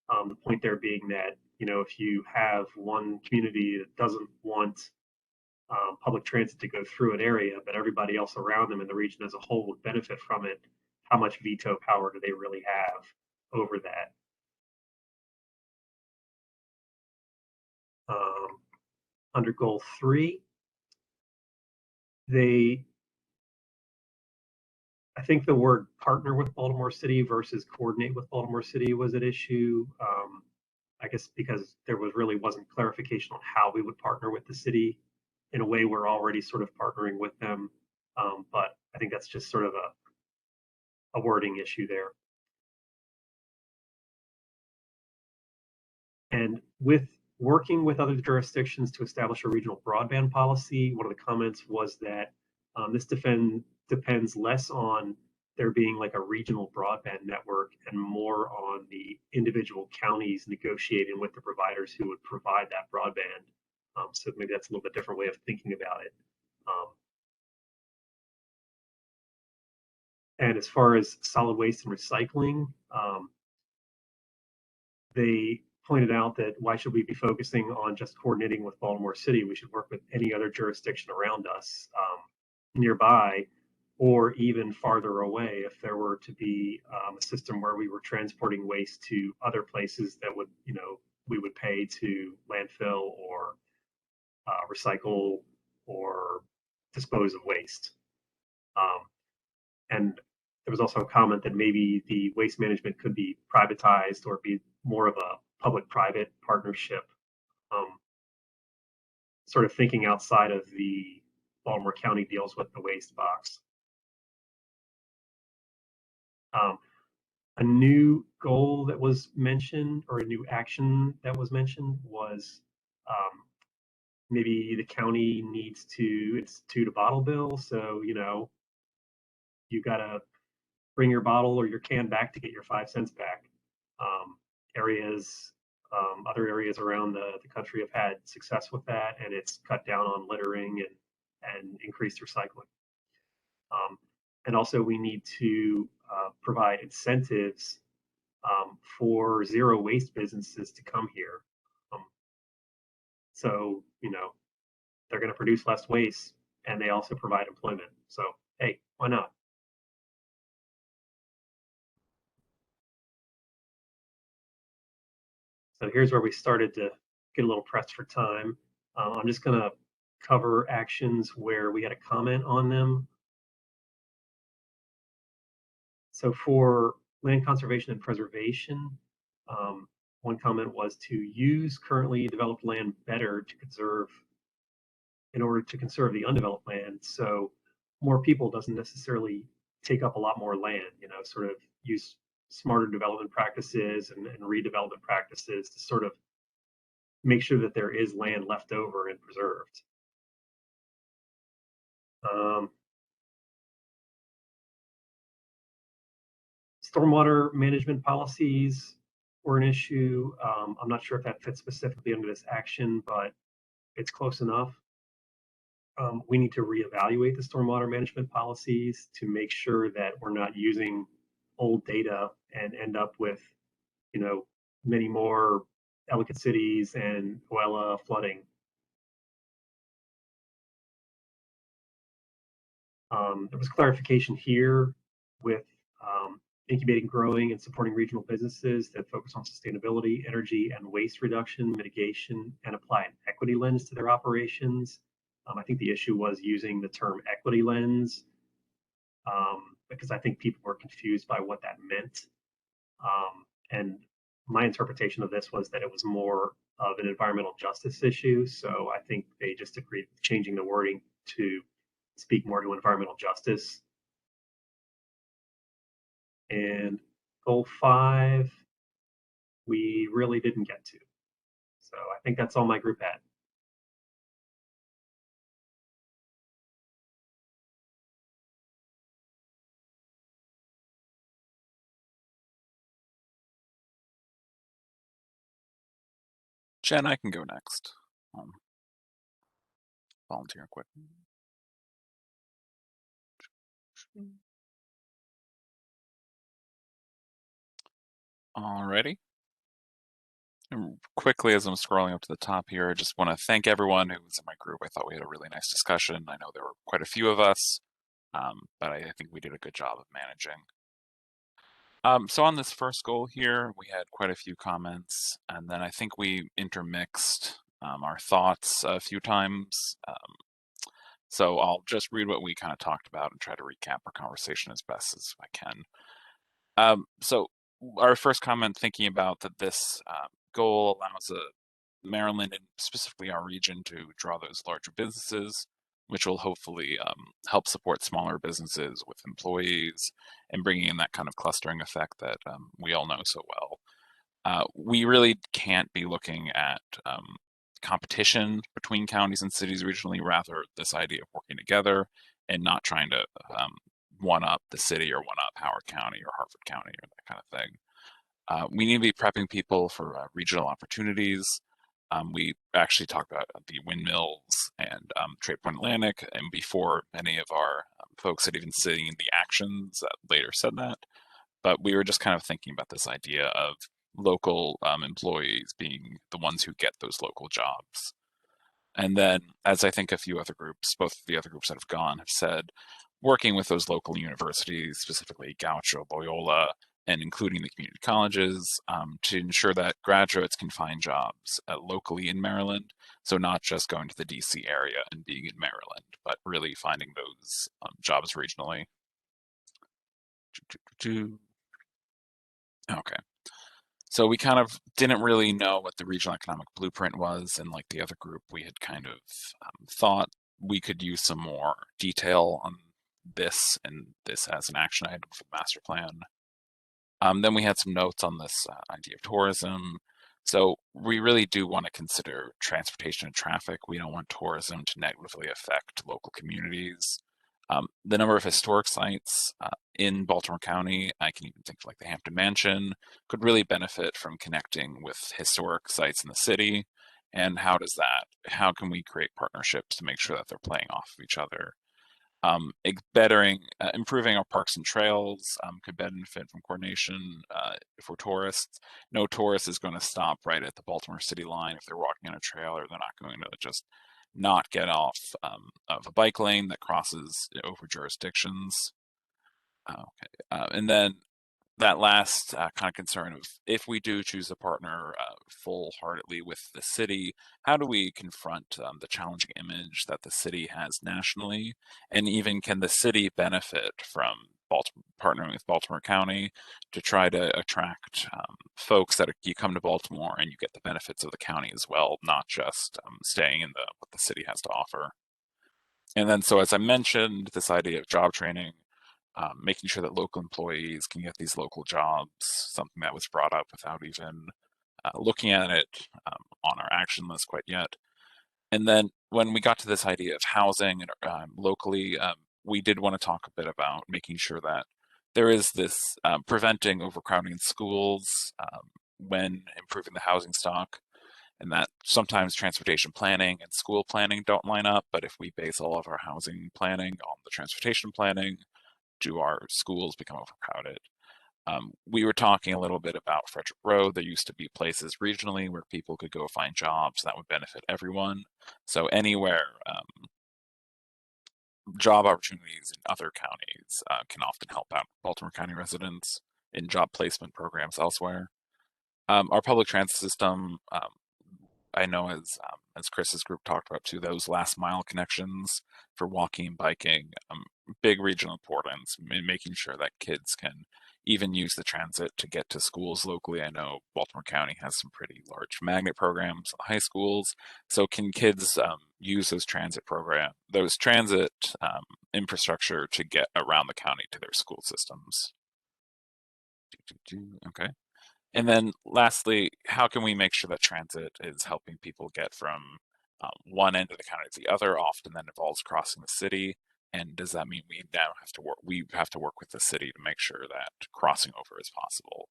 The point there being that, if you have one community that doesn't want public transit to go through an area, but everybody else around them in the region as a whole would benefit from it, how much veto power do they really have over that? Under goal 3, I I think the word partner with Baltimore City versus coordinate with Baltimore City was at issue. I guess because there wasn't clarification on how we would partner with the city. In a way, we're already sort of partnering with them. But I think that's just sort of a wording issue there. And with working with other jurisdictions to establish a regional broadband policy, one of the comments was that this depends less on there being like a regional broadband network and more on the individual counties negotiating with the providers who would provide that broadband. So maybe that's a little bit different way of thinking about it. And as far as solid waste and recycling, they pointed out that why should we be focusing on just coordinating with Baltimore City? We should work with any other jurisdiction around us nearby, or even farther away if there were to be a system where we were transporting waste to other places that would, we would pay to landfill or recycle or dispose of waste. And there was also a comment that maybe the waste management could be privatized or be more of a public-private partnership, sort of thinking outside of the Baltimore County deals with the waste box. A new goal that was mentioned, or a new action that was mentioned, was maybe the county needs to institute a bottle bill. So, you got to bring your bottle or your can back to get your 5 cents back. Other areas around the country have had success with that, and it's cut down on littering and increased recycling. And also we need to provide incentives for zero waste businesses to come here. So, they're going to produce less waste and they also provide employment. So, hey, why not? So here's where we started to get a little pressed for time. I'm just going to cover actions where we had a comment on them. So for land conservation and preservation, one comment was to use currently developed land better to conserve, in order to conserve the undeveloped land. So more people doesn't necessarily take up a lot more land, sort of use smarter development practices and redevelopment practices to sort of make sure that there is land left over and preserved. Stormwater management policies were an issue. I'm not sure if that fits specifically under this action, but it's close enough. We need to reevaluate the stormwater management policies to make sure that we're not using old data and end up with, many more Ellicott cities and Oella flooding. There was clarification here with incubating, growing, and supporting regional businesses that focus on sustainability, energy, and waste reduction, mitigation, and apply an equity lens to their operations. I think the issue was using the term equity lens because I think people were confused by what that meant. And my interpretation of this was that it was more of an environmental justice issue. So I think they just agreed with changing the wording to speak more to environmental justice. And goal 5, we really didn't get to. So I think that's all my group had. Jen, I can go next. Volunteer quick. Alrighty. And quickly, as I'm scrolling up to the top here, I just want to thank everyone who was in my group. I thought we had a really nice discussion. I know there were quite a few of us, but I think we did a good job of managing. So on this first goal here, we had quite a few comments, and then I think we intermixed our thoughts a few times. So I'll just read what we kind of talked about and try to recap our conversation as best as I can. So our first comment, thinking about that this goal allows Maryland and specifically our region to draw those larger businesses, which will hopefully help support smaller businesses with employees and bringing in that kind of clustering effect that we all know so well. We really can't be looking at competition between counties and cities regionally, rather this idea of working together and not trying to one up the city or one up Howard County or Harford County or that kind of thing. We need to be prepping people for regional opportunities. We actually talked about the windmills and Trade Point Atlantic, and before many of our folks had even seen the actions that later said that. But we were just kind of thinking about this idea of local employees being the ones who get those local jobs. And then, as I think a few other groups, both the other groups that have gone, have said, working with those local universities, specifically Gaucho, Loyola, and including the community colleges, to ensure that graduates can find jobs locally in Maryland. So not just going to the DC area and being in Maryland, but really finding those jobs regionally. Okay. So we kind of didn't really know what the regional economic blueprint was, and like the other group, we had kind of thought we could use some more detail on this and this as an action item for the master plan. Then we had some notes on this idea of tourism. So we really do want to consider transportation and traffic. We don't want tourism to negatively affect local communities. The number of historic sites in Baltimore County, I can even think of like the Hampton Mansion, could really benefit from connecting with historic sites in the city. And how can we create partnerships to make sure that they're playing off of each other? Improving our parks and trails could benefit from coordination for tourists. No tourist is going to stop right at the Baltimore City line if they're walking on a trail, or they're not going to just not get off of a bike lane that crosses over jurisdictions. Okay, and then that last kind of concern of if we do choose a partner full-heartedly with the city, how do we confront the challenging image that the city has nationally? And even can the city benefit from partnering with Baltimore County to try to attract folks that you come to Baltimore and you get the benefits of the county as well, not just staying in what the city has to offer? And then, so as I mentioned, this idea of job training, making sure that local employees can get these local jobs, something that was brought up without even looking at it on our action list quite yet. And then when we got to this idea of housing locally, we did want to talk a bit about making sure that there is this preventing overcrowding in schools when improving the housing stock. And that sometimes transportation planning and school planning don't line up, but if we base all of our housing planning on the transportation planning, do our schools become overcrowded? We were talking a little bit about Frederick Road. There used to be places regionally where people could go find jobs that would benefit everyone. So anywhere job opportunities in other counties can often help out Baltimore County residents in job placement programs elsewhere. Our public transit system, I know as Chris's group talked about too, those last mile connections for walking and biking, big regional importance in making sure that kids can even use the transit to get to schools locally. I know Baltimore County has some pretty large magnet programs, high schools. So can kids use those transit infrastructure to get around the county to their school systems? Okay. And then lastly, how can we make sure that transit is helping people get from one end of the county to the other? Often that involves crossing the city. And does that mean we now have to work with the city to make sure that crossing over is possible?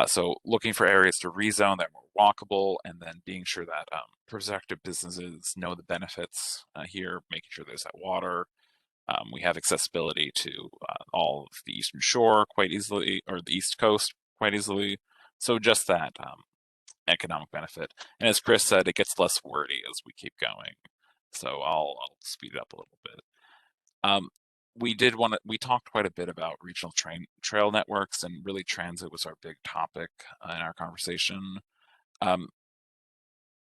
So looking for areas to rezone that are more walkable, and then being sure that prospective businesses know the benefits here, making sure there's that water. We have accessibility to all of the Eastern Shore quite easily, or the East Coast quite easily. So just that economic benefit. And as Chris said, it gets less wordy as we keep going. So I'll speed it up a little bit. We talked quite a bit about regional trail networks, and really transit was our big topic in our conversation.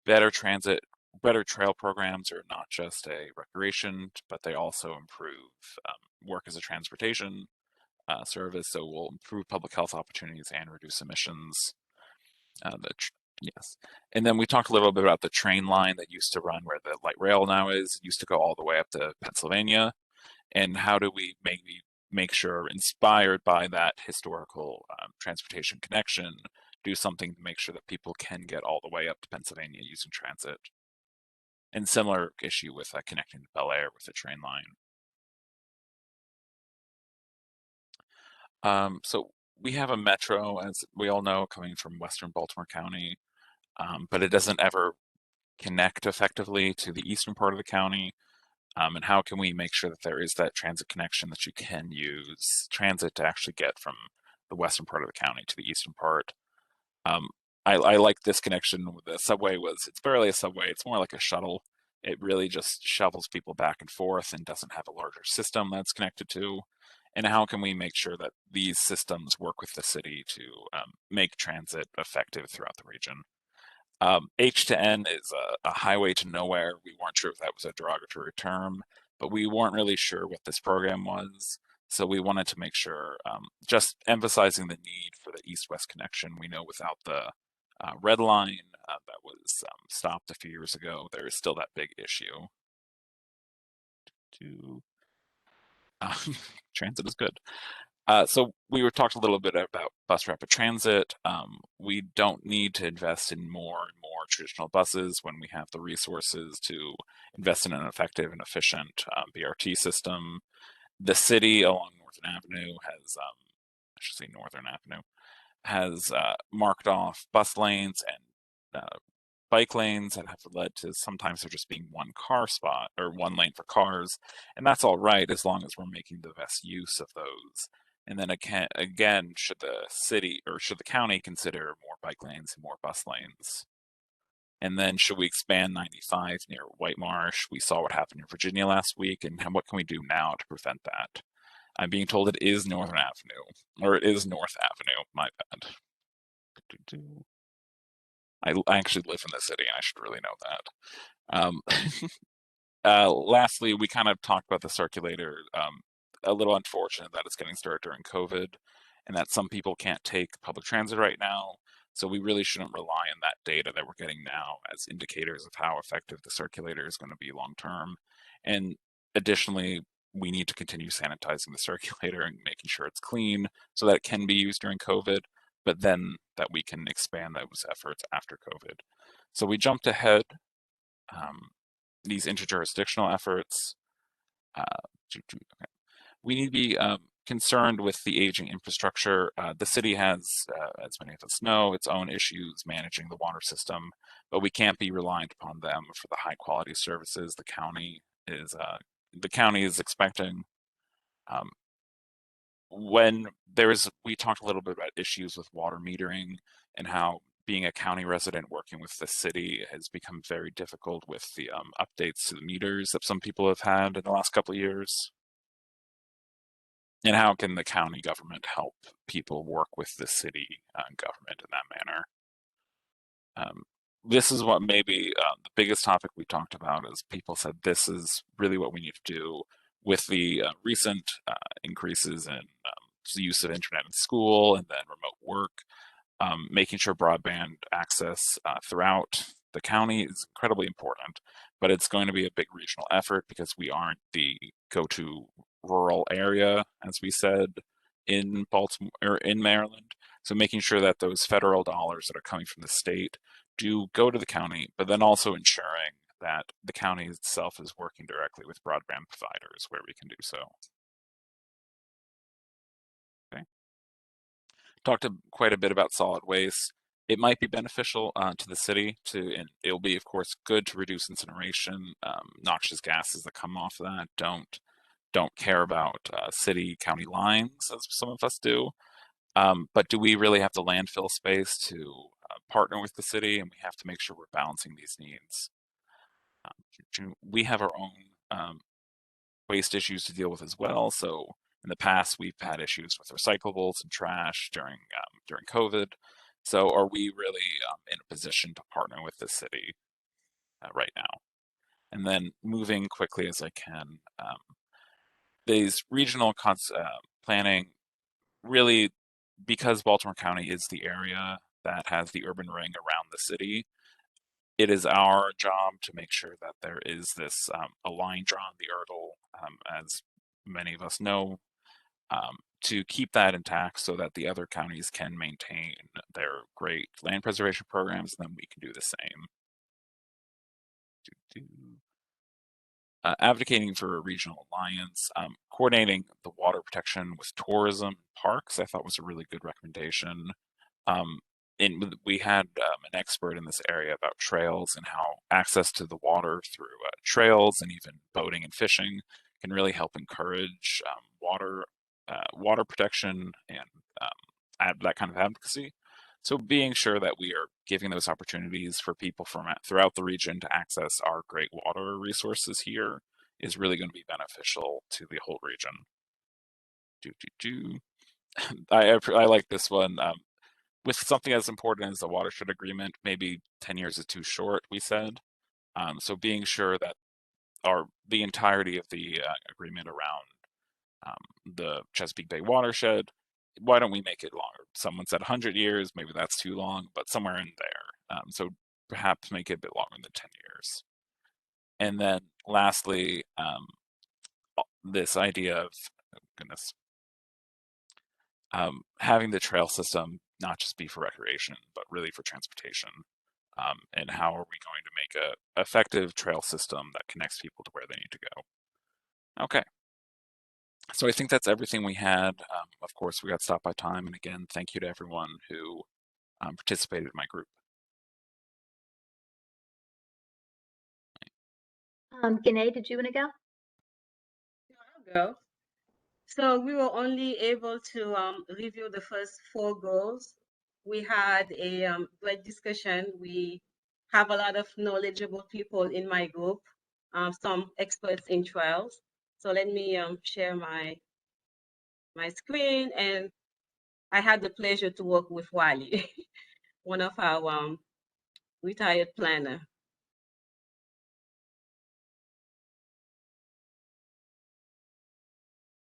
Better transit better trail programs are not just a recreation, but they also improve work as a transportation service. So we'll improve public health opportunities and reduce emissions. Yes. And then we talked a little bit about the train line that used to run where the light rail now is, it used to go all the way up to Pennsylvania. And how do we make sure, inspired by that historical transportation connection, do something to make sure that people can get all the way up to Pennsylvania using transit? And similar issue with connecting to Bel Air with the train line. So we have a metro, as we all know, coming from Western Baltimore County, but it doesn't ever connect effectively to the eastern part of the county. And how can we make sure that there is that transit connection, that you can use transit to actually get from the western part of the county to the eastern part? I like this connection with the subway. It's barely a subway, it's more like a shuttle. It really just shovels people back and forth and doesn't have a larger system that's connected to. And how can we make sure that these systems work with the city to make transit effective throughout the region? H to N is a highway to nowhere. We weren't sure if that was a derogatory term, but we weren't really sure what this program was. So we wanted to make sure, just emphasizing the need for the east-west connection. We know without the red line that was stopped a few years ago, there is still that big issue. Transit is good. So we were talked a little bit about bus rapid transit. We don't need to invest in more and more traditional buses when we have the resources to invest in an effective and efficient BRT system. The city along Northern Avenue has marked off bus lanes and bike lanes that have led to sometimes there just being one car spot or one lane for cars. And that's all right as long as we're making the best use of those. And then again, should the city or should the county consider more bike lanes and more bus lanes? And then should we expand 95 near White Marsh? We saw what happened in Virginia last week, and what can we do now to prevent that? I'm being told it is Northern Avenue, or it is North Avenue, my bad. I actually live in the city, and I should really know that. Lastly, we kind of talked about the circulator. A little unfortunate that it's getting started during COVID, and that some people can't take public transit right now. So we really shouldn't rely on that data that we're getting now as indicators of how effective the circulator is going to be long term. And additionally, we need to continue sanitizing the circulator and making sure it's clean so that it can be used during COVID, but then that we can expand those efforts after COVID. So we jumped ahead. These interjurisdictional efforts. We need to be concerned with the aging infrastructure. The city has, as many of us know, its own issues managing the water system, but we can't be reliant upon them for the high quality services the county is expecting. We talked a little bit about issues with water metering and how being a county resident working with the city has become very difficult with the updates to the meters that some people have had in the last couple of years. And how can the county government help people work with the city government in that manner? This is what maybe the biggest topic we talked about is people said this is really what we need to do with the recent increases in the use of internet in school and then remote work. Making sure broadband access throughout the county is incredibly important, but it's going to be a big regional effort because we aren't the go-to rural area, as we said, in Baltimore or in Maryland. So making sure that those federal dollars that are coming from the state do go to the county, but then also ensuring that the county itself is working directly with broadband providers where we can do so. Okay. Talked quite a bit about solid waste. It might be beneficial to the city and it'll be, of course, good to reduce incineration. Noxious gases that come off of that don't care about city county lines as some of us do. But do we really have the landfill space to partner with the city? And we have to make sure we're balancing these needs. We have our own waste issues to deal with as well. So in the past, we've had issues with recyclables and trash during COVID. So are we really in a position to partner with the city? right now. And then moving quickly as I can, these regional planning really, because Baltimore County is the area that has the urban ring around the city, it is our job to make sure that there is this a line drawn the URDL, as many of us know, to keep that intact so that the other counties can maintain their great land preservation programs, and then we can do the same. Advocating for a regional alliance, coordinating the water protection with tourism parks, I thought was a really good recommendation. And we had an expert in this area about trails and how access to the water through trails and even boating and fishing can really help encourage water protection and that kind of advocacy. So being sure that we are giving those opportunities for people from throughout the region to access our great water resources here is really going to be beneficial to the whole region. I like this one. With something as important as the watershed agreement, maybe 10 years is too short, we said. So being sure that the entirety of the agreement around the Chesapeake Bay watershed, why don't we make it longer? Someone said 100 years, maybe that's too long, but somewhere in there. So perhaps make it a bit longer than 10 years. And then lastly, this idea of, having the trail system not just be for recreation, but really for transportation. And how are we going to make an effective trail system that connects people to where they need to go? Okay. So I think that's everything we had. Of course, we got stopped by time. And again, thank you to everyone who participated in my group. Gine, did you want to go? I'll go. So we were only able to review the first 4 goals. We had a great discussion. We have a lot of knowledgeable people in my group, some experts in trails. So let me share my screen. And I had the pleasure to work with Wally, one of our retired planner.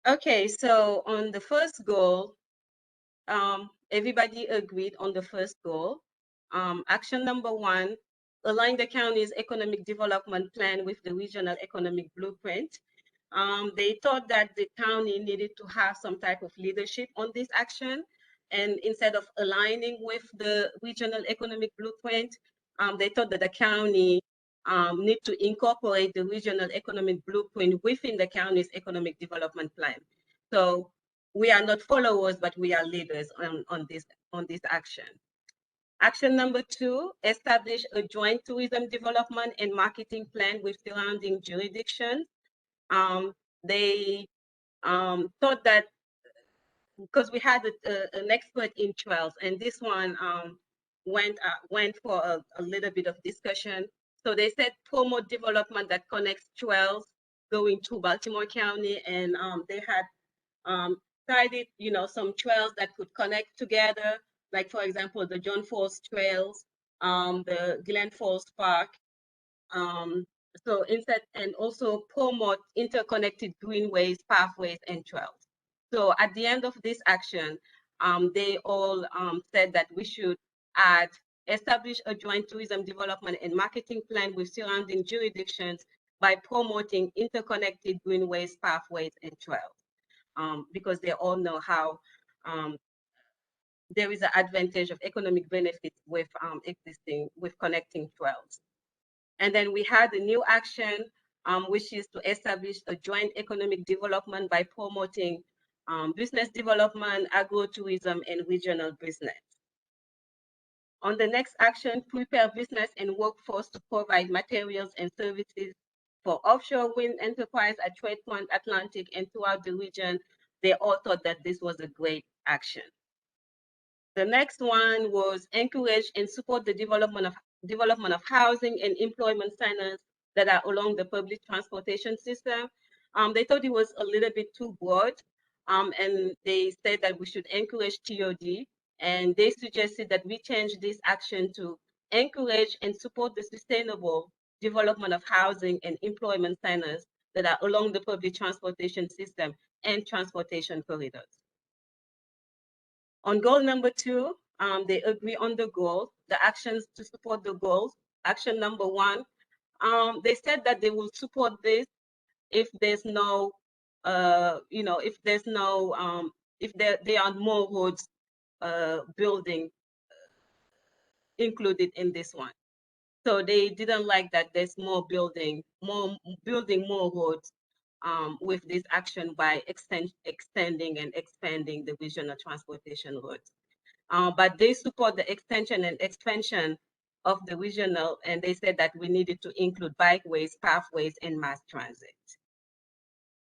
Okay, so on the first goal, everybody agreed on the first goal. Action number 1, align the county's economic development plan with the regional economic blueprint. They thought that the county needed to have some type of leadership on this action. And instead of aligning with the regional economic blueprint, they thought that the county need to incorporate the regional economic blueprint within the county's economic development plan. So we are not followers, but we are leaders on this action. Action number 2, establish a joint tourism development and marketing plan with surrounding jurisdictions. They thought that because we had an expert in trails, and this one went for a little bit of discussion. So they said promote development that connects trails going to Baltimore County, and they had cited, some trails that could connect together, like for example, the John Falls trails, the Glen Falls Park. So instead, and also promote interconnected greenways, pathways, and trails. So at the end of this action, they all said that we should establish a joint tourism development and marketing plan with surrounding jurisdictions by promoting interconnected greenways, pathways, and trails, because they all know how there is an advantage of economic benefits with connecting trails. And then we had a new action, which is to establish a joint economic development by promoting business development, agro-tourism, and regional business. On the next action, prepare business and workforce to provide materials and services for offshore wind enterprise at Trade Point, Atlantic, and throughout the region. They all thought that this was a great action. The next one was encourage and support the development of housing and employment centers that are along the public transportation system. They thought it was a little bit too broad, and they said that we should encourage TOD, and they suggested that we change this action to encourage and support the sustainable development of housing and employment centers that are along the public transportation system and transportation corridors. On goal number 2, they agree on the goal, the actions to support the goals. Action number 1, they said that they will support this if there's no, if there's no, if there are more roads building included in this one. So they didn't like that there's more building more roads with this action by extending and expanding the regional transportation roads. But they support the extension and expansion of the regional, and they said that we needed to include bikeways, pathways, and mass transit.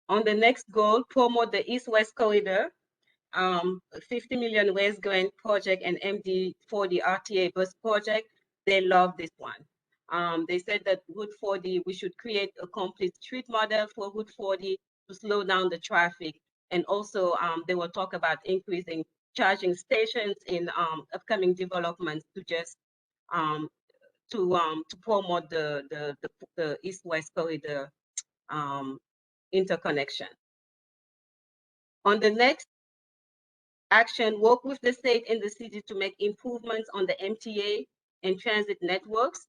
On the next goal, promote the East-West Corridor, 50 million West Grand project and MD40 RTA bus project. They love this one. They said that Route 40, we should create a complete street model for Route 40 to slow down the traffic. And also they will talk about increasing charging stations in upcoming developments to just to promote the East-West Corridor interconnection. On the next action, work with the state and the city to make improvements on the MTA and transit networks.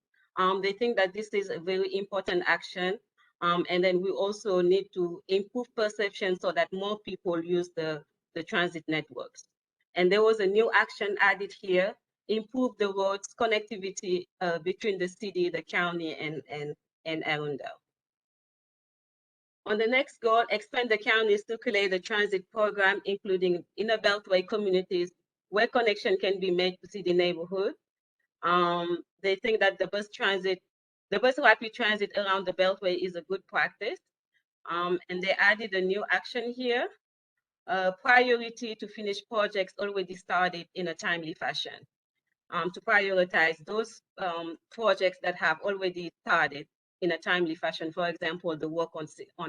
They think that this is a very important action. And then we also need to improve perception so that more people use the transit networks. And there was a new action added here, improve the roads connectivity between the city, the county, and Arundel. On the next goal, expand the county's circulator transit program, including inner beltway communities where connection can be made to city neighborhood. They think that the bus rapid transit around the beltway is a good practice. And they added a new action here, priority to finish projects already started in a timely fashion. To prioritize those projects that have already started in a timely fashion, for example, the work on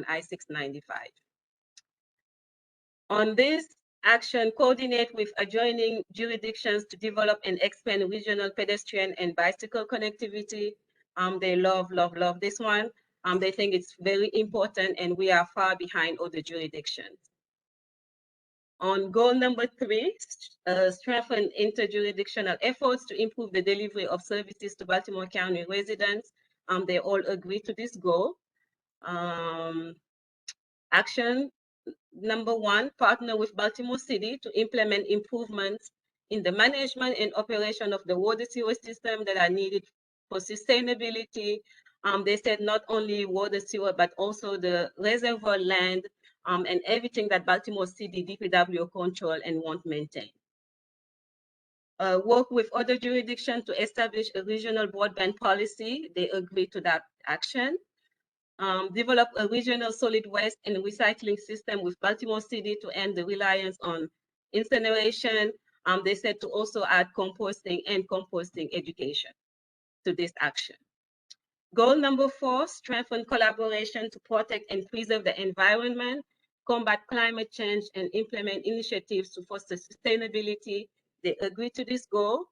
I-695. On this action, coordinate with adjoining jurisdictions to develop and expand regional pedestrian and bicycle connectivity. They love this one. They think it's very important and we are far behind other jurisdictions. On goal number 3, strengthen interjurisdictional efforts to improve the delivery of services to Baltimore County residents. They all agree to this goal. Action number 1, partner with Baltimore City to implement improvements in the management and operation of the water sewer system that are needed for sustainability. They said not only water sewer, but also the reservoir land and everything that Baltimore City DPW control and won't maintain. Work with other jurisdictions to establish a regional broadband policy. They agree to that action. Develop a regional solid waste and recycling system with Baltimore City to end the reliance on incineration. They said to also add composting and composting education to this action. Goal number 4, strengthen collaboration to protect and preserve the environment, combat climate change, and implement initiatives to foster sustainability. They agree to this goal.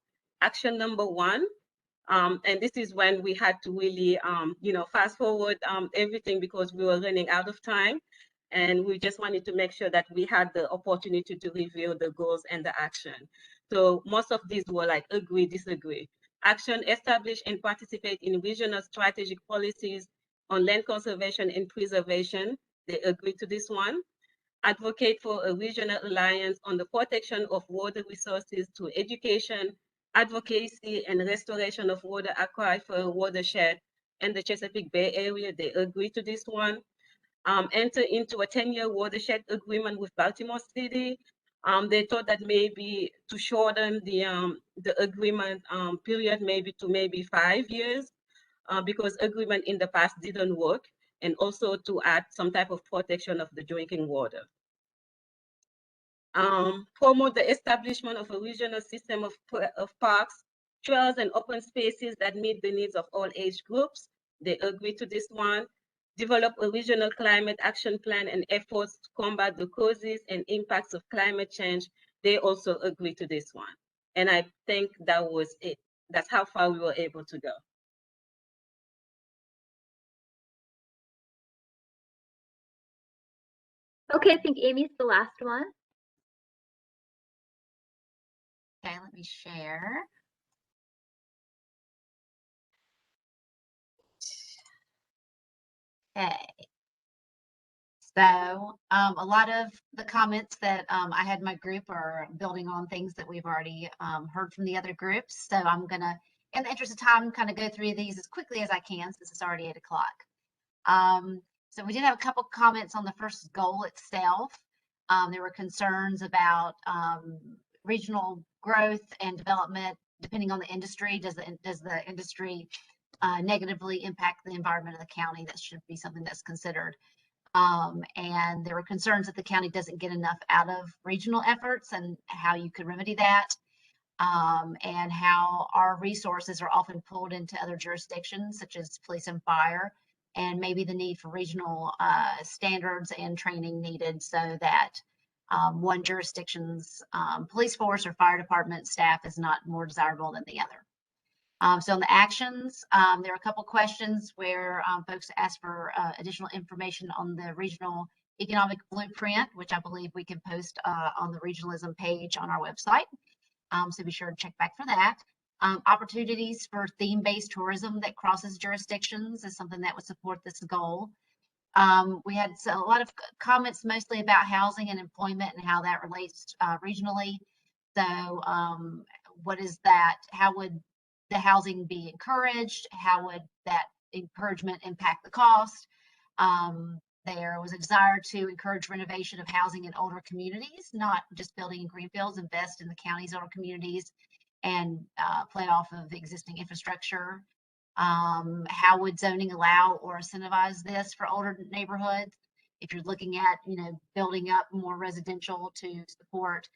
Action number 1, and this is when we had to really, fast forward everything because we were running out of time. And we just wanted to make sure that we had the opportunity to review the goals and the action. So most of these were like agree, disagree. Action, establish and participate in regional strategic policies on land conservation and preservation. They agree to this one. Advocate for a regional alliance on the protection of water resources through education, advocacy, and restoration of water aquifer watershed in the Chesapeake Bay area. They agree to this one. Enter into a 10-year watershed agreement with Baltimore City. They thought that maybe to shorten the agreement period maybe 5 years because agreement in the past didn't work, and also to add some type of protection of the drinking water. Promote the establishment of a regional system of parks, trails, and open spaces that meet the needs of all age groups. They agree to this one. Develop a regional climate action plan and efforts to combat the causes and impacts of climate change. They also agree to this one. And I think that was it. That's how far we were able to go. Okay, I think Amy's the last one. Okay, let me share. Okay. So a lot of the comments that I had in my group are building on things that we've already heard from the other groups. So I'm gonna, in the interest of time, kind of go through these as quickly as I can since it's already 8 o'clock. So we did have a couple comments on the first goal itself. There were concerns about regional growth and development depending on the industry. Does the industry negatively impact the environment of the county? That should be something that's considered. And there were concerns that the county doesn't get enough out of regional efforts and how you could remedy that, and how our resources are often pulled into other jurisdictions such as police and fire, and maybe the need for regional standards and training needed so that one jurisdiction's police force or fire department staff is not more desirable than the other. So on the actions, there are a couple questions where folks asked for additional information on the regional economic blueprint, which I believe we can post on the regionalism page on our website. So be sure to check back for that. Opportunities for theme-based tourism that crosses jurisdictions is something that would support this goal. We had a lot of comments mostly about housing and employment and how that relates regionally. So what is that? How would the housing be encouraged? How would that encouragement impact the cost? There was a desire to encourage renovation of housing in older communities, not just building in greenfields, invest in the county's older communities and play off of the existing infrastructure. How would zoning allow or incentivize this for older neighborhoods? If you're looking at, building up more residential to support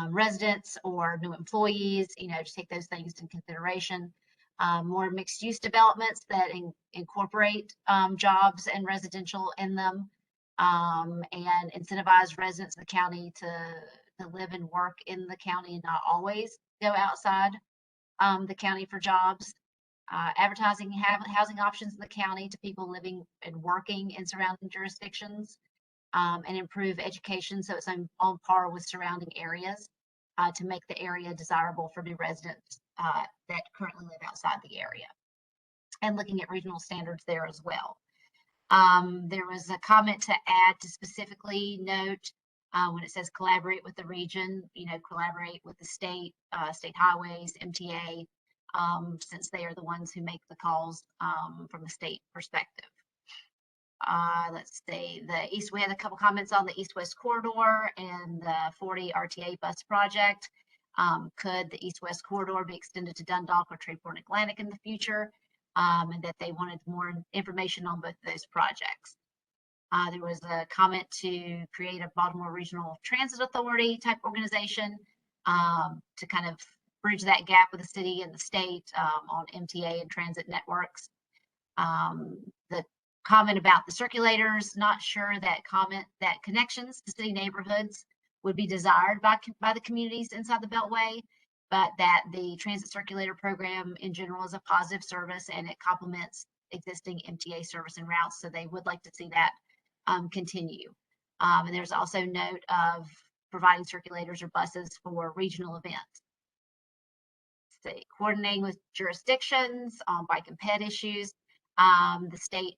residents or new employees, just take those things into consideration. More mixed use developments that incorporate jobs and residential in them, and incentivize residents of the county to live and work in the county and not always go outside the county for jobs. Advertising housing options in the county to people living and working in surrounding jurisdictions, and improve education so it's on par with surrounding areas to make the area desirable for new residents that currently live outside the area, and looking at regional standards there as well. There was a comment to add to specifically note when it says collaborate with the region, collaborate with the state highways, MTA, since they are the ones who make the calls from the state perspective. Let's see, we had a couple comments on the east-west corridor and the 40 RTA bus project. Could the east-west corridor be extended to Dundalk or Trayport and Atlantic in the future? And that they wanted more information on both of those projects. There was a comment to create a Baltimore Regional Transit Authority type organization to kind of bridge that gap with the city and the state on MTA and transit networks. The comment about the circulators, not sure that connections to city neighborhoods would be desired by the communities inside the Beltway, but that the transit circulator program in general is a positive service and it complements existing MTA service and routes. So they would like to see that continue. And there's also note of providing circulators or buses for regional events. Coordinating with jurisdictions on bike and ped issues. The state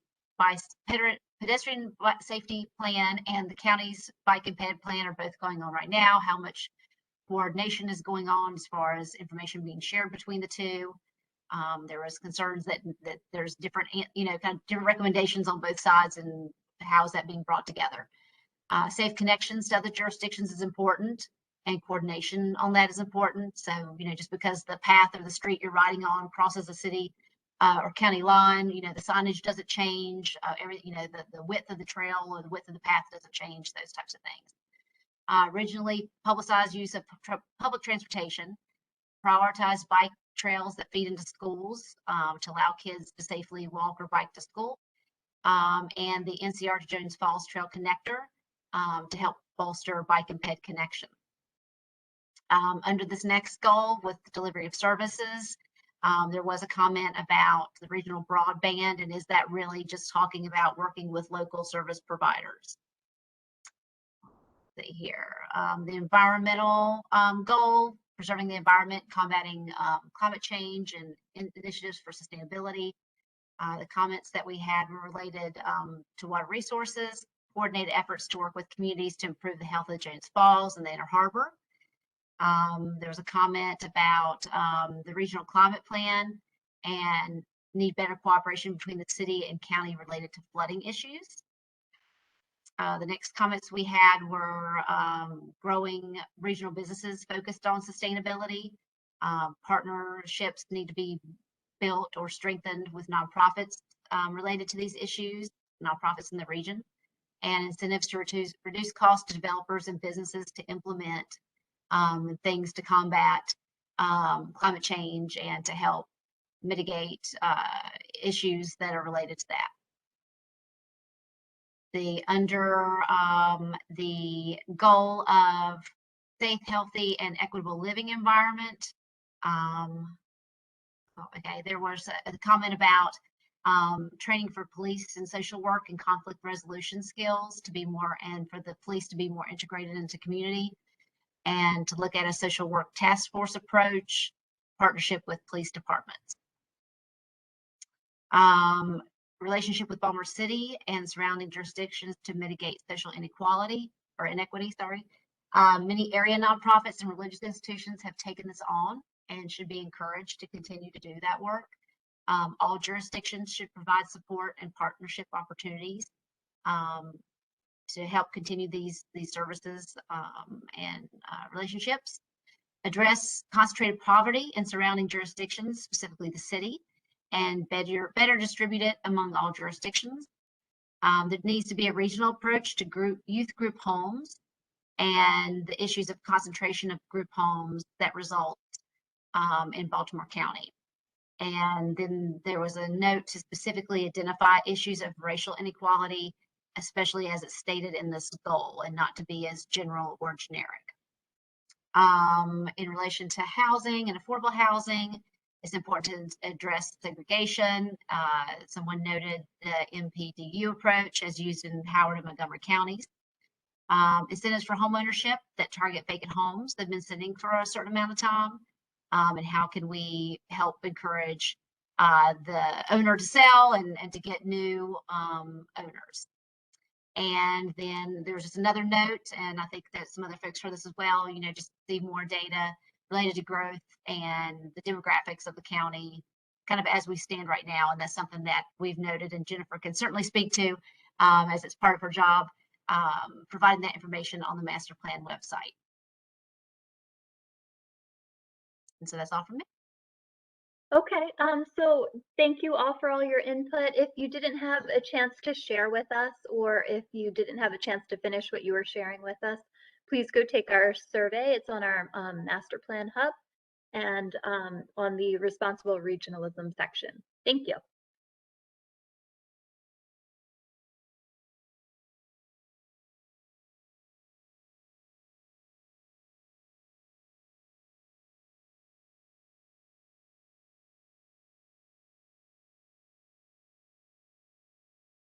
pedestrian safety plan and the county's bike and ped plan are both going on right now. How much coordination is going on as far as information being shared between the two? There was concerns that there's different, kind of different recommendations on both sides, and how is that being brought together? Safe connections to other jurisdictions is important, and coordination on that is important. So, just because the path or the street you're riding on crosses a city or county line, the signage doesn't change. The width of the trail or the width of the path doesn't change. Those types of things. Originally, publicized use of public transportation, prioritize bike trails that feed into schools to allow kids to safely walk or bike to school, and the NCR to Jones Falls Trail Connector to help bolster bike and ped connection. Under this next goal with the delivery of services, there was a comment about the regional broadband, and is that really just talking about working with local service providers? see here, the environmental goal, preserving the environment, combating climate change and initiatives for sustainability. The comments that we had were related to water resources, coordinated efforts to work with communities to improve the health of James Falls and the Inner Harbor. There was a comment about the regional climate plan and need better cooperation between the city and county related to flooding issues. The next comments we had were growing regional businesses focused on sustainability. Partnerships need to be built or strengthened with nonprofits related to these issues, nonprofits in the region, and incentives to reduce costs to developers and businesses to implement things to combat climate change and to help mitigate issues that are related to that. Under the goal of safe, healthy, and equitable living environment, okay, there was a comment about training for police and social work and conflict resolution skills to be more, and for the police to be more integrated into community, and to look at a social work task force approach, partnership with police departments. Relationship with Baltimore City and surrounding jurisdictions to mitigate social inequality or inequity, sorry. Many area nonprofits and religious institutions have taken this on and should be encouraged to continue to do that work. All jurisdictions should provide support and partnership opportunities to help continue these services and relationships. Address concentrated poverty in surrounding jurisdictions, specifically the city, and better distribute it among all jurisdictions. There needs to be a regional approach to youth group homes and the issues of concentration of group homes that result in Baltimore County. And then there was a note to specifically identify issues of racial inequality, especially as it's stated in this goal, and not to be as general or generic. In relation to housing and affordable housing, it's important to address segregation. Someone noted the MPDU approach as used in Howard and Montgomery counties. Incentives for homeownership that target vacant homes that have been sitting for a certain amount of time. And how can we help encourage the owner to sell and to get new owners. And then there's just another note, and I think that some other folks heard this as well, you know, just see more data related to growth and the demographics of the county kind of as we stand right now. And that's something that we've noted, and Jennifer can certainly speak to as it's part of her job, providing that information on the master plan website. And so that's all from me. Okay, so thank you all for all your input. If you didn't have a chance to share with us, or if you didn't have a chance to finish what you were sharing with us, please go take our survey. It's on our master plan hub and on the responsible regionalism section. Thank you.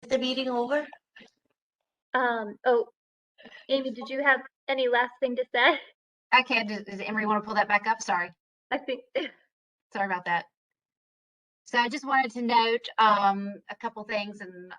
Is the meeting over? Oh, Amy, did you have any last thing to say? I can. Does Emery want to pull that back up? Sorry. I think. Sorry about that. So I just wanted to note a couple things, and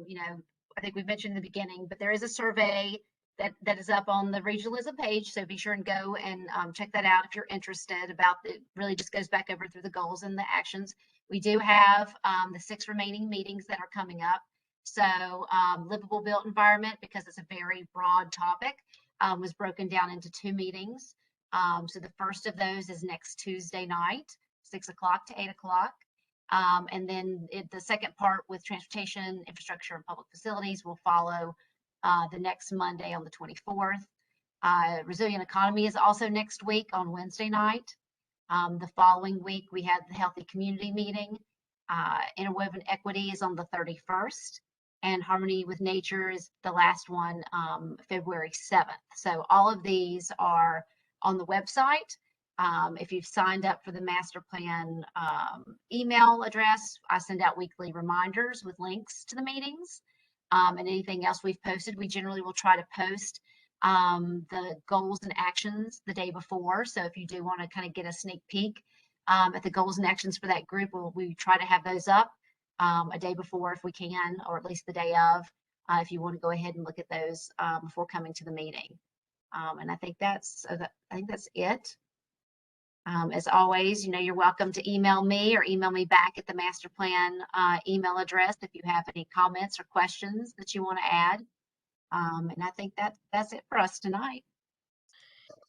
you know, I think we mentioned in the beginning, but there is a survey that is up on the Regionalism page, so be sure and go and check that out if you're interested. About it really just goes back over through the goals and the actions. We do have the 6 remaining meetings that are coming up. So livable built environment, because it's a very broad topic, was broken down into 2 meetings. So the first of those is next Tuesday night, 6 o'clock to 8 o'clock. And then the second part with transportation, infrastructure, and public facilities will follow the next Monday on the 24th. Resilient economy is also next week on Wednesday night. The following week, we have the healthy community meeting. Interwoven equity is on the 31st. And harmony with nature is the last one, February 7th. So all of these are on the website. If you've signed up for the master plan email address, I send out weekly reminders with links to the meetings and anything else we've posted. We generally will try to post the goals and actions the day before. So if you do want to kind of get a sneak peek at the goals and actions for that group, we try to have those up a day before if we can, or at least the day of, if you want to go ahead and look at those before coming to the meeting. And I think that's it. As always, you're welcome to email me or email me back at the master plan email address if you have any comments or questions that you want to add. And I think that's it for us tonight.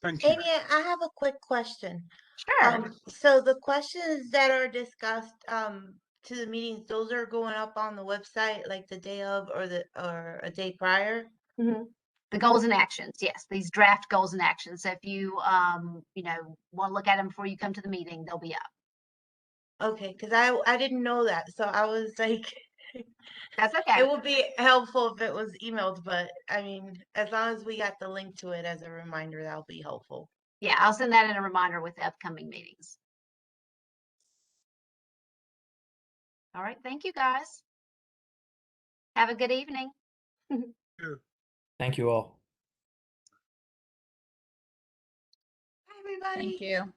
Thank you. Amy, I have a quick question. Sure. So the questions that are discussed to the meetings, those are going up on the website like the day of or a day prior? Mm-hmm. The goals and actions, yes, these draft goals and actions. So if you want to look at them before you come to the meeting, they'll be up. Okay, because I didn't know that, so I was like, that's okay. It would be helpful if it was emailed, but I mean, as long as we got the link to it as a reminder, that'll be helpful. Yeah, I'll send that in a reminder with the upcoming meetings. All right, thank you guys. Have a good evening. Thank you all. Hi, everybody. Thank you.